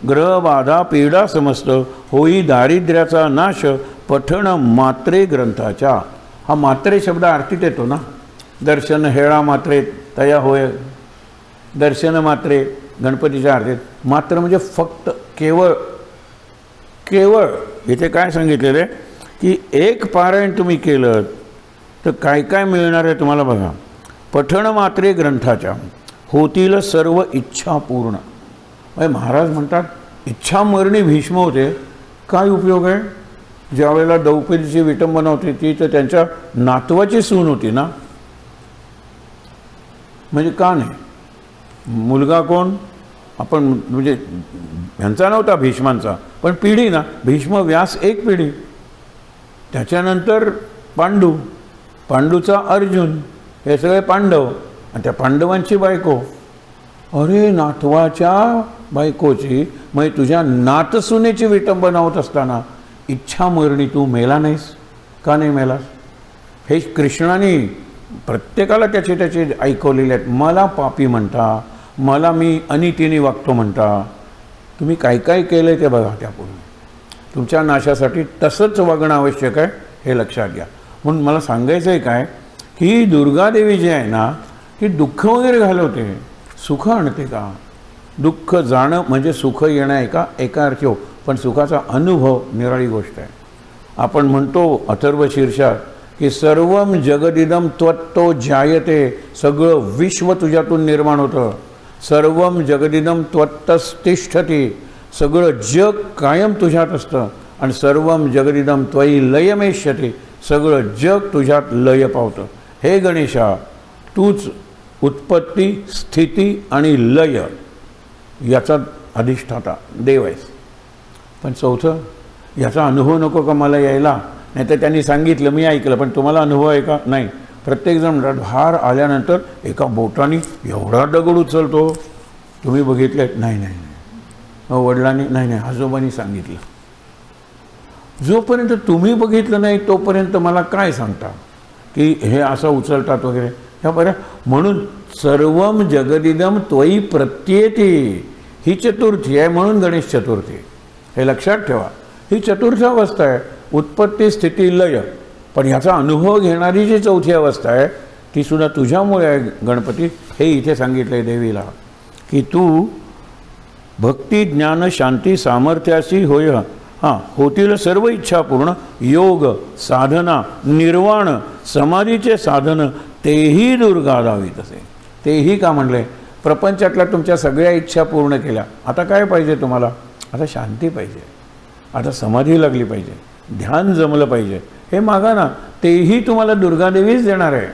ग्रहबाधा पीडा समस्त होई दारिद्र्याचा नाश पठण मात्रे ग्रंथाच्या. हा मात्रे शब्द आरतीत येतो ना, दर्शन हेळा मात्रे तया होय, दर्शन मात्रे गणपतीच्या आरतीत. मात्र म्हणजे फक्त, केवळ, केवळ. इथे काय सांगितलेलं आहे की एक पारायण तुम्ही केलं तर काय काय मिळणार आहे तुम्हाला बघा. पठण मात्रे ग्रंथाच्या होतील सर्व इच्छा पूर्ण. महाराज म्हणतात इच्छा मरणी भीष्म होते, काय उपयोग आहे. ज्यावेळेला द्रौपदीची विटंबना होती ती तर त्यांच्या नातवाची सून होती ना, म्हणजे का नाही. मुलगा कोण, आपण म्हणजे ह्यांचा नव्हता भीष्मांचा, पण पिढी ना, भीष्म व्यास एक पिढी, त्याच्यानंतर पांडू, पांडूचा अर्जुन, हे सगळे पांडव, आणि त्या पांडवांची बायको. अरे नातवाच्या बायकोची, मग तुझ्या नातसुनेची विटंबना होत असताना इच्छा मरणी तू मेला नाहीस, का नाही मेलास. हे कृष्णाने प्रत्येकाला त्याचे त्याचे ऐकवलेले आहेत. मला पापी म्हणता, मला मी अनितीने वागतो म्हणता, तुम्ही काय काय केलं आहे ते बघा. त्यापूर्वी तुमच्या नाशासाठी तसंच वागणं आवश्यक आहे, हे लक्षात घ्या. म्हणून मला सांगायचं आहे काय की दुर्गादेवी जी आहे ना, ती दुःख वगैरे घालवते, सुख आणते का. दुःख जाणं म्हणजे सुख येणं एका अर्थी हो, पण सुखाचा अनुभव निराळी गोष्ट आहे. आपण म्हणतो अथर्व शीर्षात की सर्वम जगदिदम त्वत्तो जायते, सगळं विश्व तुझ्यातून निर्माण होतं. सर्वम जगदिदम त्वत्तस्तिष्ठती, सगळं जग कायम तुझ्यात असतं. आणि सर्वम जगदिदम त्वयी लयमेष्यते, सगळं जग तुझ्यात लय पावतं. हे गणेशा, तूच उत्पत्ती, स्थिती आणि लय याचा अधिष्ठाता देव आहेस. पण चौथं, याचा अनुभव नको का मला यायला. नाही तर त्यांनी सांगितलं, मी ऐकलं, पण तुम्हाला अनुभव आहे का. नाही. प्रत्येकजण भार आल्यानंतर एका बोटाने एवढा दगड उचलतो, तुम्ही बघितले. नाही नाही नाही, वडिलांनी नाही नाही, आजोबांनी सांगितलं. जोपर्यंत तुम्ही बघितलं नाही तोपर्यंत मला काय सांगता की हे असं उचलतात वगैरे. ह्यापर्यंत म्हणून सर्वम जगदिदम त्वयी प्रत्येती, ही चतुर्थी आहे, म्हणून गणेश चतुर्थी. हे लक्षात ठेवा, ही चतुर्थ अवस्था आहे, उत्पत्ती स्थिती लय. पण ह्याचा अनुभव घेणारी जी चौथी अवस्था आहे ती सुद्धा तुझ्यामुळे आहे गणपती. हे इथे सांगितलं आहे देवीला की तू भक्ती ज्ञान शांती सामर्थ्याशी होय, हां, होतील सर्व इच्छा पूर्ण. योग साधना निर्वाण समाधीचे साधन तेही दुर्गा दावीत असे. तेही का म्हणले, प्रपंचातल्या तुमच्या सगळ्या इच्छा पूर्ण केल्या, आता काय पाहिजे तुम्हाला. आता शांती पाहिजे, आता समाधी लागली पाहिजे, ध्यान जमलं पाहिजे, हे मागा ना. तेही तुम्हाला दुर्गादेवीच देणार आहे.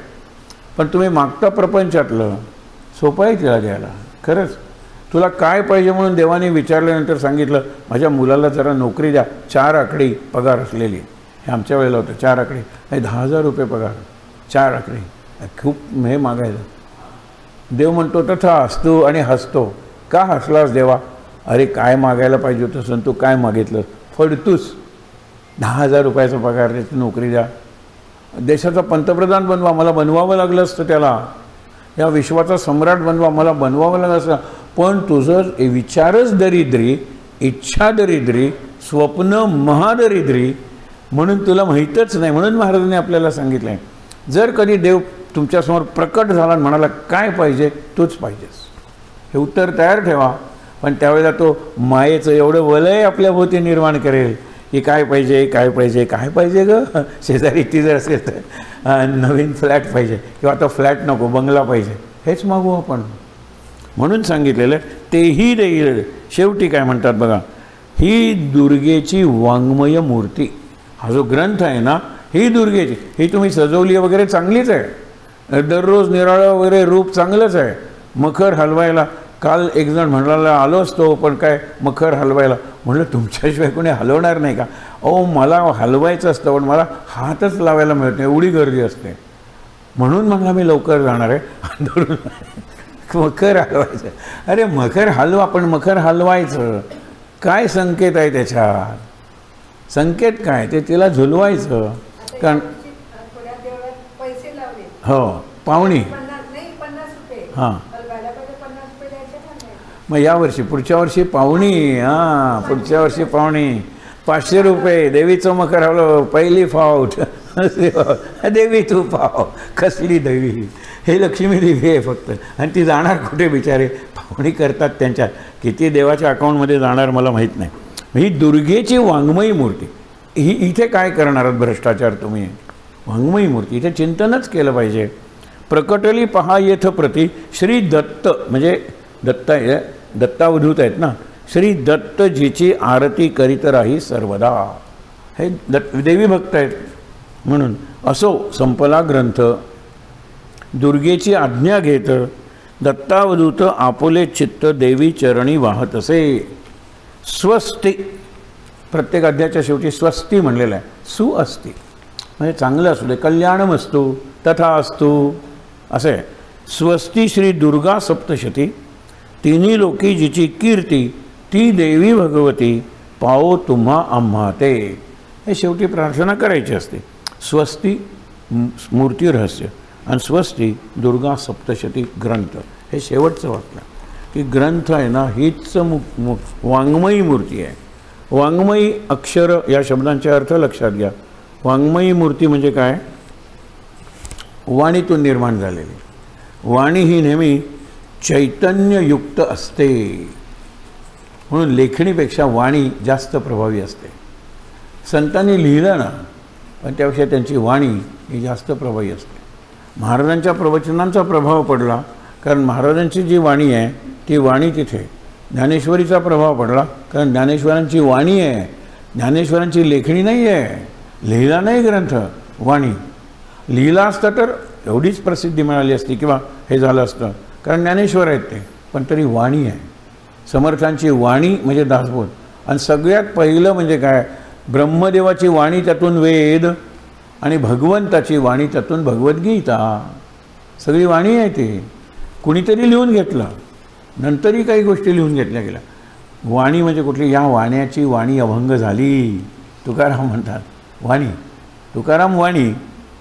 पण तुम्ही मागता प्रपंचातलं, सोपं आहे तिला द्यायला. खरंच तुला काय पाहिजे म्हणून देवाने विचारल्यानंतर सांगितलं, माझ्या मुलाला जरा नोकरी द्या, 4 आकडी पगार असलेली. हे आमच्या वेळेला होतं 4 आकडी, नाही 10,000 रुपये पगार, 4 आकडी. खूप हे मागायचं. देव म्हणतो तथा हसतो आणि हसतो. का हसलास देवा. अरे काय मागायला पाहिजे होतं, तू काय मागितलं, फडतूस, 10,000 रुपयाचा पगार, त्याची नोकरी द्या, देशाचा पंतप्रधान बनवा, मला बनवावं लागलं असतं, त्याला या विश्वाचा सम्राट बनवा, मला बनवावं लागलं असतं. पण तुझं विचारच दरिद्री, इच्छा दरिद्री, स्वप्न महादरिद्री, म्हणून तुला माहीतच नाही. म्हणून महाराजांनी आपल्याला सांगितलं आहे, जर कधी देव तुमच्यासमोर प्रकट झाला आणि म्हणाला काय पाहिजे, तूच पाहिजेस, हे उत्तर तयार ठेवा. पण त्यावेळेला तो मायेचं एवढं वलय आपल्या भोवती निर्माण करेल की काय पाहिजे, काय पाहिजे, काय पाहिजे ग, शेजारी ती जर असेल तर नवीन फ्लॅट पाहिजे, किंवा आता फ्लॅट नको, बंगला पाहिजे, हेच मागू आपण. म्हणून सांगितलेलं तेही देईल. शेवटी काय म्हणतात बघा, ही दुर्गेची वाङ्मय मूर्ती, हा जो ग्रंथ आहे ना, ही दुर्गेची, ही तुम्ही सजवली वगैरे चांगलीच आहे, दररोज निराळं वगैरे रूप चांगलंच आहे. मखर हलवायला काल एक जण म्हणाला आलो असतो, पण काय मखर हलवायला, म्हणलं तुमच्याशिवाय कोणी हलवणार नाही का? अहो मला हलवायचं असतं, पण मला हातच लावायला मिळत नाही, एवढी गर्दी असते. म्हणून म्हणला मी लवकर जाणार आहे, आंदोलन मखर हलवायचं. अरे मखर हलवा, पण मखर हलवायचं काय संकेत आहे त्याच्यात? संकेत काय ते तिला झुलवायचं. कारण हो पाहुणी, हां मग यावर्षी पुढच्या वर्षी पाहुणी, हां पुढच्या वर्षी पाहुणी, 500 रुपये देवीचं मखर हलव, पहिली फाऊट देवी तू पाव, कसली देवी, हे लक्ष्मी देवी आहे फक्त. आणि ती जाणार कुठे बिचारे, पाहुणी करतात त्यांच्या, किती देवाच्या अकाउंटमध्ये जाणार मला माहीत नाही. ही दुर्गेची वाङ्मयी मूर्ती, ही इथे काय करणार आहात भ्रष्टाचार तुम्ही? वाङ्मयी मूर्ती, इथे चिंतनच केलं पाहिजे. प्रकटली पहा येथ प्रती श्री दत्त, म्हणजे दत्तावधूत आहेत ना, श्री दत्तजीची आरती करीत राही सर्वदा, हे देवी भक्त आहेत. म्हणून असो संपला ग्रंथ, दुर्गेची आज्ञा घेत दत्तावधूत आपुले चित्त देवी चरणी वाहत असे. स्वस्ती, प्रत्येक अध्यायाच्या शेवटी स्वस्ती म्हणलेलं आहे, सुअस्ती म्हणजे चांगलं असू दे, कल्याणमस्तु तथा अस्तु असे. स्वस्ती श्री दुर्गा सप्तशती, तिन्ही लोकी जिची कीर्ती, ती देवी भगवती पाओ तुम्हा आम्हा ते. हे शेवटी प्रार्थना करायची असते. स्वस्ती मूर्ती रहस्य आणि स्वस्ती दुर्गा सप्तशती ग्रंथ, हे शेवटचं वाक्य की ग्रंथ आहे ना, हीच वाङ्मयी मूर्ती आहे. वाङ्मयी अक्षर या शब्दांचे अर्थ लक्षात घ्या. वाङ्मयी मूर्ती म्हणजे काय? वाणीतून निर्माण झालेली. वाणी ही नेहमी चैतन्ययुक्त असते, म्हणून लेखणीपेक्षा वाणी जास्त प्रभावी असते. संतांनी लिहिलं ना, पण त्यापेक्षा त्यांची वाणी ही जास्त प्रभावी असते. महाराजांच्या प्रवचनांचा प्रभाव पडला, कारण महाराजांची जी वाणी आहे ती वाणी तिथे. ज्ञानेश्वरीचा प्रभाव पडला, कारण ज्ञानेश्वरांची वाणी आहे, ज्ञानेश्वरांची लेखणी नाही आहे, लिहिला नाही ग्रंथ, वाणी. लिहिला असता तर एवढीच प्रसिद्धी मिळाली असती किंवा हे झालं असतं, कारण ज्ञानेश्वर आहेत ते, पण तरी वाणी आहे. समर्थांची वाणी म्हणजे दासबोध. आणि सगळ्यात पहिलं म्हणजे काय, ब्रह्मदेवाची वाणी त्यातून वेद, आणि भगवंताची वाणी त्यातून भगवद्गीता, सगळी वाणी आहे ती. कुणीतरी लिहून घेतलं, नंतरही काही गोष्टी लिहून घेतल्या गेल्या. वाणी म्हणजे कुठली, या वाण्याची वाणी अभंग झाली, तुकाराम म्हणतात. वाणी तुकाराम वाणी,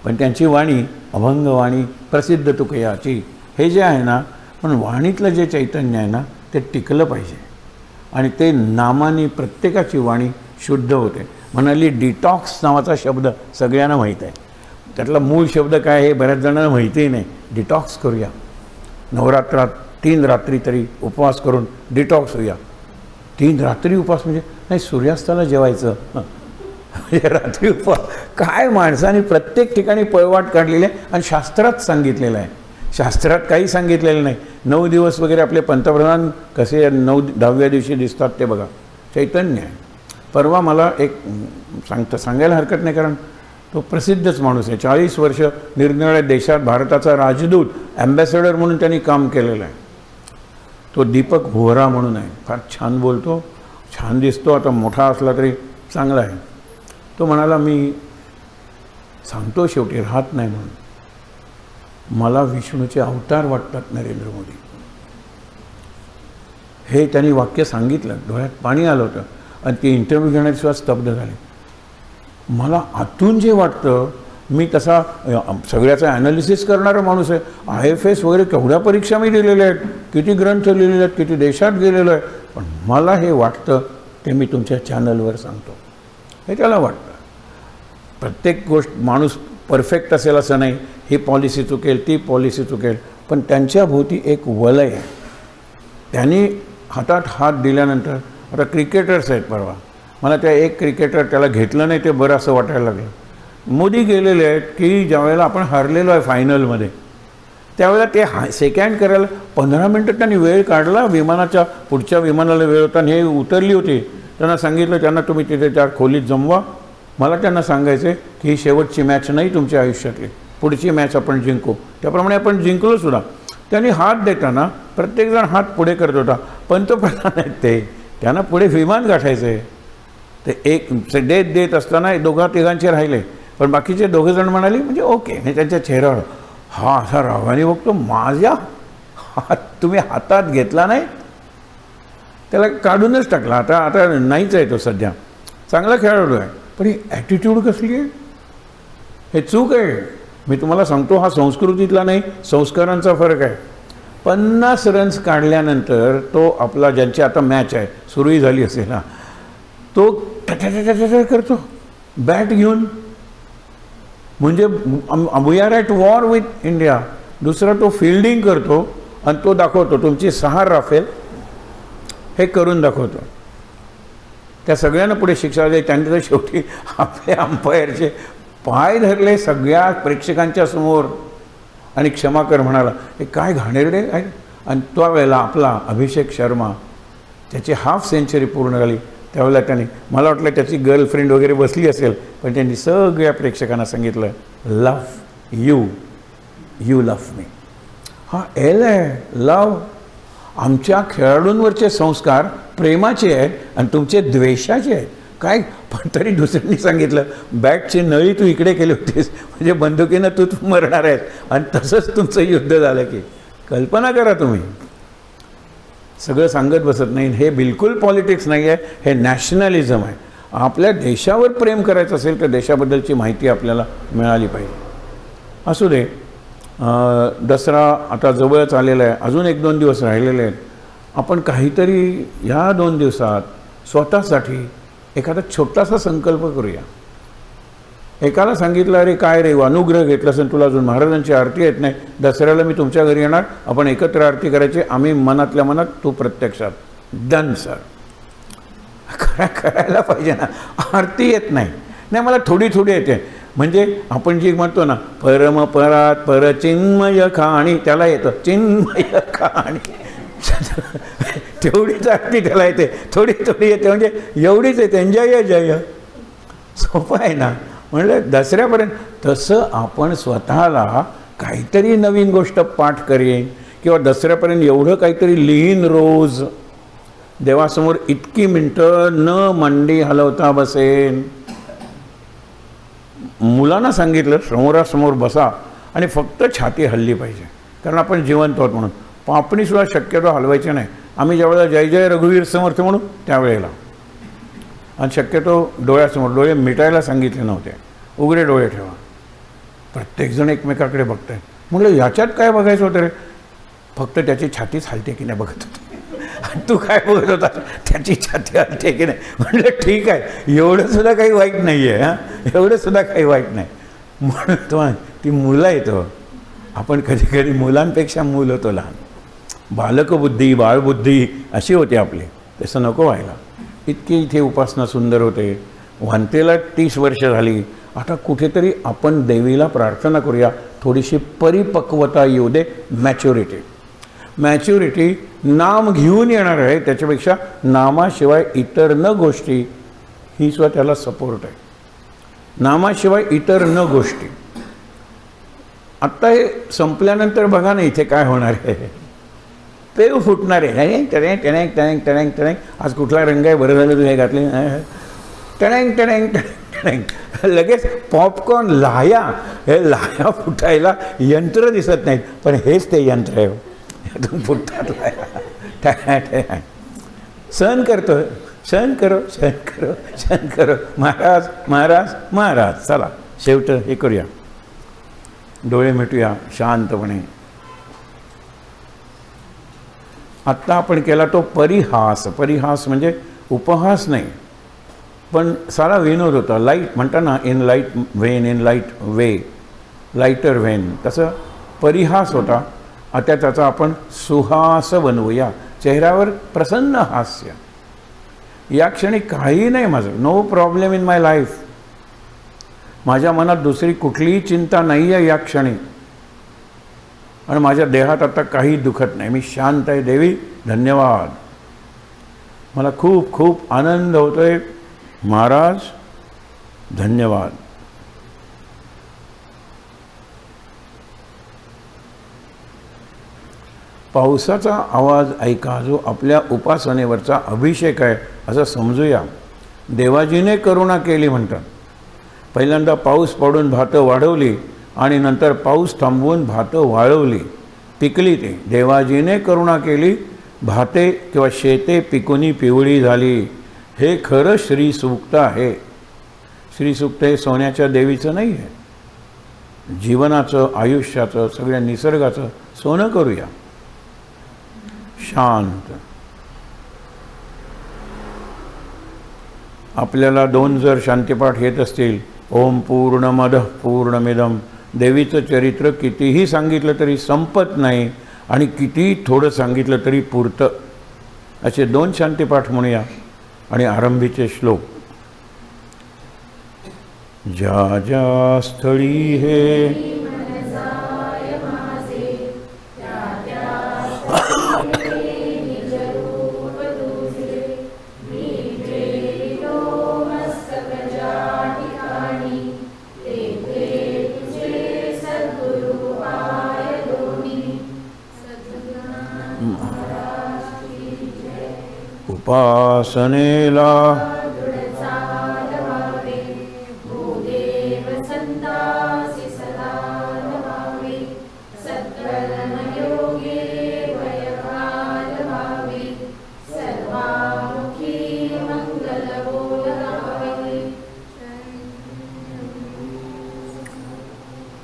पण त्यांची वाणी अभंग वाणी, प्रसिद्ध तुकयाची, हे जे आहे ना. पण वाणीतलं जे चैतन्य आहे ना, ते टिकलं पाहिजे, आणि ते नामाने प्रत्येकाची वाणी शुद्ध होते. म्हणाली डिटॉक्स नावाचा शब्द सगळ्यांना माहीत आहे, त्यातला मूळ शब्द काय हे बऱ्याच जणांना माहितीही नाही. डिटॉक्स करूया, नवरात्रात 3 रात्री तरी उपवास करून डिटॉक्स होऊया. 3 रात्री उपवास म्हणजे नाही, सूर्यास्ताला जेवायचं, रात्री उपवास. काय माणसाने प्रत्येक ठिकाणी पळवाट काढलेली आहे, आणि शास्त्रात सांगितलेलं आहे. शास्त्रात काही सांगितलेलं नाही. 9 दिवस वगैरे आपले पंतप्रधान कसे 10व्या दिवशी दिसतात ते बघा, चैतन्य आहे. परवा मला एक सांगायला हरकत नाही, कारण तो प्रसिद्धच माणूस आहे. 40 वर्ष निरनिराळ्या देशात भारताचा राजदूत, ॲम्बॅसेडर म्हणून त्यांनी काम केलेलं आहे. तो दीपक व्होरा म्हणून आहे, फार छान बोलतो, छान दिसतो, आता मोठा असला तरी चांगला आहे. तो म्हणाला, मी सांगतो शेवटी राहत नाही म्हणून, मला विष्णूचे अवतार वाटतात नरेंद्र मोदी. हे त्यांनी वाक्य सांगितलं, डोळ्यात पाणी आलं होतं. आणि ती इंटरव्ह्यू घेणारी सुद्धा स्तब्ध झाली. मला आतून जे वाटतं, मी तसा सगळ्याचा ॲनालिसिस करणारा माणूस आहे. IFS वगैरे केवढ्या परीक्षा मी दिलेल्या आहेत, किती ग्रंथ लिहिलेले आहेत, किती देशात गेलेलो आहे, पण मला हे वाटतं ते मी तुमच्या चॅनलवर सांगतो. हे त्याला वाटतं. प्रत्येक गोष्ट माणूस परफेक्ट असेल असं नाही. ही पॉलिसी चुकेल, ती पॉलिसी चुकेल, पण त्यांच्या भोवती एक वलय आहे. त्यांनी हातात हात दिल्यानंतर, आता क्रिकेटर्स आहेत, परवा मला त्या एक क्रिकेटर त्याला घेतलं नाही ते बरं असं वाटायला लागलं. मोदी गेलेले आहेत की ज्यावेळेला आपण हारलेलो आहे फायनलमध्ये, त्यावेळेला ते सेकंड करायला 15 मिनटं त्यांनी वेळ काढला. विमानाच्या पुढच्या विमानाला वेळ होता आणि हे उतरली होती. त्यांना सांगितलं, त्यांना तुम्ही तिथे त्या खोलीत जमवा. मला त्यांना सांगायचं की ही शेवटची मॅच नाही तुमच्या आयुष्यातली, पुढची मॅच आपण जिंकू. त्याप्रमाणे आपण जिंकलो सुद्धा. त्यांनी हात देताना प्रत्येकजण हात पुढे करत होता. पंतप्रधान आहेत ते, त्यांना पुढे विमान गाठायचं आहे. ते एक देत असताना दोघा तिघांचे राहिले, पण बाकीचे दोघंजण म्हणाले म्हणजे ओके. हे त्यांच्या चेहऱ्यावर हा असा रागाने बघतो, माझ्या हात तुम्ही हातात घेतला नाही, त्याला काढूनच टाकला. आता नाहीच आहे तो सध्या. चांगला खेळाडू आहे, पण ही ॲटिट्यूड कसली आहे, हे चूक आहे. मी तुम्हाला सांगतो, हा संस्कृतीतला नाही, संस्कारांचा फरक आहे. 50 रन्स काढल्यानंतर तो आपला, ज्यांची आता मॅच आहे सुरूही झाली असेल ना, तो करतो बॅट घेऊन, म्हणजे we are at war with India. दुसरा तो फिल्डिंग करतो आणि तो दाखवतो तुमची 6 राफेल, हे करून दाखवतो. त्या सगळ्यांना पुढे शिक्षा द्यायची. त्यांनी तर शेवटी आपल्या अंपायरचे पाय धरले सगळ्या प्रेक्षकांच्या समोर आणि क्षमा कर म्हणाला. हे काय घाणेरडे आहे. आणि त्या वेळेला आपला अभिषेक शर्मा, त्याची हाफ सेंचुरी पूर्ण झाली. त्यावेळेला त्यांनी, मला वाटलं त्याची गर्लफ्रेंड वगैरे बसली असेल, पण त्यांनी सगळ्या प्रेक्षकांना सांगितलं, लव यू, यू लव मी. हा एल आहे, लव. आमच्या खेळाडूंवरचे संस्कार प्रेमाचे आहेत आणि तुमचे द्वेषाचे आहेत. काय, पण तरी दुसऱ्यांनी सांगितलं, बॅटची नळी तू इकडे केली होतीस, म्हणजे बंदुकीनं तू मरणार आहेस, आणि तसंच तुमचं युद्ध झालं की. कल्पना करा तुम्ही. सगळं सांगत बसत नाही. हे बिलकुल पॉलिटिक्स नाही आहे, हे नॅशनलिझम आहे. आपल्या देशावर प्रेम करायचं असेल तर देशाबद्दलची माहिती आपल्याला मिळाली पाहिजे. असू दे, दसरा आता जवळच आलेला आहे, अजून 1-2 दिवस राहिलेले आहेत. आपण काहीतरी ह्या 2 दिवसात स्वतःसाठी एखादा छोटासा संकल्प करूया. एकाला सांगितलं, अरे काय रे, अनुग्रह घेतला असेल तुला, अजून महाराजांची आरती येत नाही, दसऱ्याला मी तुमच्या घरी येणार, आपण एकत्र आरती करायची, आम्ही मनातल्या मनात, तू प्रत्यक्षात. Done sir. करायला पाहिजे ना. आरती येत नाही, नाही मला थोडी थोडी येते. म्हणजे आपण जी म्हणतो ना, परम परात पर चिन्मय खाणी, त्याला येतं चिन्मय खाणी. तेवढीच आरती त्याला येते, थोडी थोडी येते, म्हणजे एवढीच येते. एन्जॉय जय, सोपं आहे ना. म्हणलं दसऱ्यापर्यंत. तसं आपण स्वतःला काहीतरी नवीन गोष्ट पाठ करेन, किंवा दसऱ्यापर्यंत एवढं काहीतरी लिहीन रोज, देवासमोर इतकी मिनटं न मांडी हलवता बसेन. मुलांना सांगितलं, समोरासमोर बसा आणि फक्त छाती हलली पाहिजे, कारण आपण जिवंत आहोत म्हणून. पापणीसुद्धा शक्यतो हलवायचे नाही. आम्ही ज्यावेळेला जय जय रघुवीर समर्थ म्हणू त्यावेळेला, आणि शक्यतो डोळ्यासमोर, डोळे मिटायला सांगितले नव्हते, उघडे डोळे ठेवा. प्रत्येकजण एकमेकाकडे बघताय. म्हटलं ह्याच्यात काय बघायचं होतं रे, फक्त त्याची छातीच हलते की नाही बघत होतो. तू काय बघत होता, त्याची छाती हलते की नाही. म्हटलं ठीक आहे, एवढंसुद्धा काही वाईट नाही आहे. हां, एवढंसुद्धा काही वाईट नाही. म्हणून तो ती मुलं येतो, आपण कधी कधी मुलांपेक्षा मूल होतो लहान. बालकबुद्धी, बाळबुद्धी अशी होती आपली. तसं नको व्हायला. इतकी इथे उपासना सुंदर होते. वांतेला 30 वर्ष झाली. आता कुठेतरी आपण देवीला प्रार्थना करूया, थोडीशी परिपक्वता येऊ दे, मॅच्युरिटी नाम घेऊन येणार आहे, त्याच्यापेक्षा नामाशिवाय इतर न गोष्टी, ही सुद्धा त्याला सपोर्ट आहे. नामाशिवाय इतर न गोष्टी. आत्ता हे संपल्यानंतर बघा ना इथे काय होणार आहे. पेव फुटणार आहे. टँग टँग टँग टँग टँग. आज कुठला रंग आहे, बरं झालं तू हे घातले. टँग टँग टँग. लगेच पॉपकॉर्न लाह्या, हे लाह्या फुटायला यंत्र दिसत नाहीत, पण हेच ते यंत्र आहे. यातून फुटतात लाह्या. सहन करतो. सहन करो, सहन करो, सहन करो, महाराज महाराज महाराज. चला शेवट हे करूया, डोळे मिटूया शांतपणे. आत्ता आपण केला तो परिहास. परिहास म्हणजे उपहास नाही, पण सारा विनोद होता. लाईट म्हणता ना, in light Wien, in light way, lighter Wien, तसं परिहास होता. आता त्याचा आपण सुहास बनवूया, चेहऱ्यावर प्रसन्न हास्य. या क्षणी काही नाही माझं, no problem in my life. माझ्या मनात दुसरी कुठलीही चिंता नाही आहे या क्षणी, आणि माझ्या देहात आता काही दुखत नाही. मी शांत आहे. देवी धन्यवाद, मला खूप खूप आनंद होतोय. महाराज धन्यवाद. पावसाचा आवाज ऐका, जो आपल्या उपासनेवरचा अभिषेक आहे असं समजूया. देवाजीने करुणा केली म्हणतात. पहिल्यांदा पाऊस पडून भातं वाढवली आणि नंतर पाऊस थांबवून भातं वाळवली, पिकली. ते देवाजीने करुणा केली, भाते किंवा शेते पिकुनी पिवळी झाली. हे खरं श्रीसूक्त आहे. श्रीसूक्त हे सोन्याच्या देवीचं नाही आहे, जीवनाचं, आयुष्याचं, सगळ्या निसर्गाचं सोनं करूया. शांत. आपल्याला 2 जर शांतिपाठ येत असतील, ओम पूर्णमदः पूर्णमिदं, देवीचं चरित्र कितीही सांगितलं तरी संपत नाही आणि कितीही थोडं सांगितलं तरी पुरतं. असे 2 शांतिपाठ म्हणूया आणि आरंभीचे श्लोक. ज्या ज्या स्थळी हे उपासनेला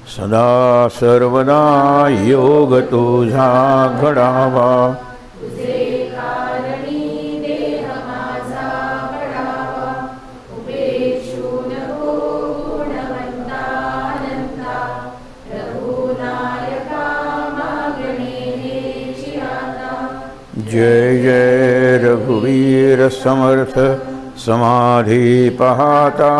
सदा सर्वदा योग तुझा घडावा. जय जय रघुवीर समर्थ समाधी पाहता.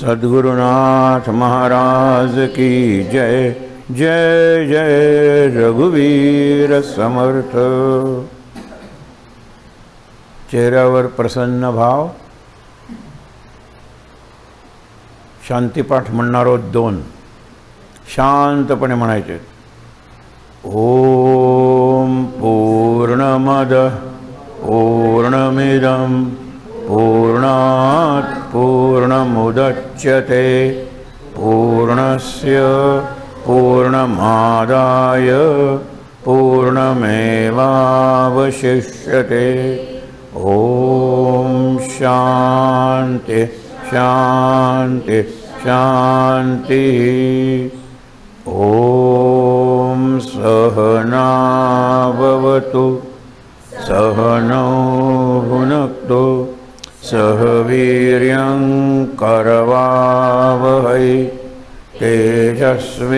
सद्गुरुनाथ महाराज की जय. जय जय रघुवीर समर्थ. चेहऱ्यावर प्रसन्न भाव. शांतिपाठ म्हणणारो 2 शांतपणे म्हणायचे. ओम पूर्णमद पूर्णमिदं पूर्णात् पूर्णमुदच्यते पूर्णस्य पूर्णमादाय पूर्णमेवावशिष्यते. ओम शांति शांति शांति. ओम सहना भवतु सहनौ भुनक्तु सह वीर्यं करवावहै तेजस्विनावधीतमस्तु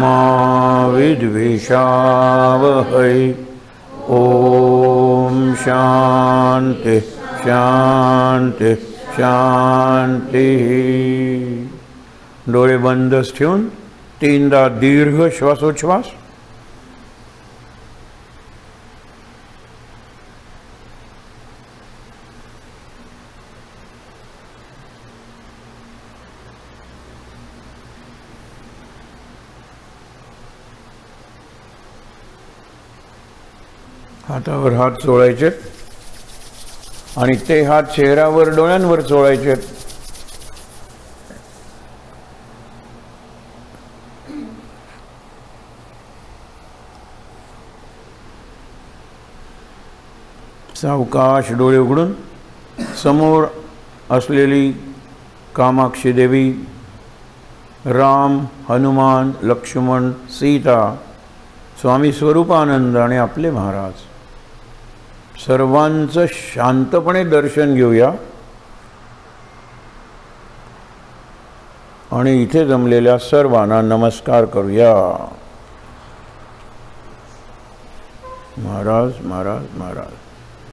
मा विद्विषावहै. ओम शांति शांति शांति. डोळे बंदच ठेवून 3दा दीर्घ श्वासोच्छ्वास. हातावर हात चोळायचे आणि ते हात चेहऱ्यावर डोळ्यांवर चोळायचे. सावकाश डोळे उघडून समोर असलेली कामाक्षी देवी, राम, हनुमान, लक्ष्मण, सीता, स्वामी स्वरूपानंद आणि आपले महाराज सर्वांचं शांतपणे दर्शन घेऊया आणि इथे जमलेल्या सर्वांना नमस्कार करूया. महाराज महाराज महाराज.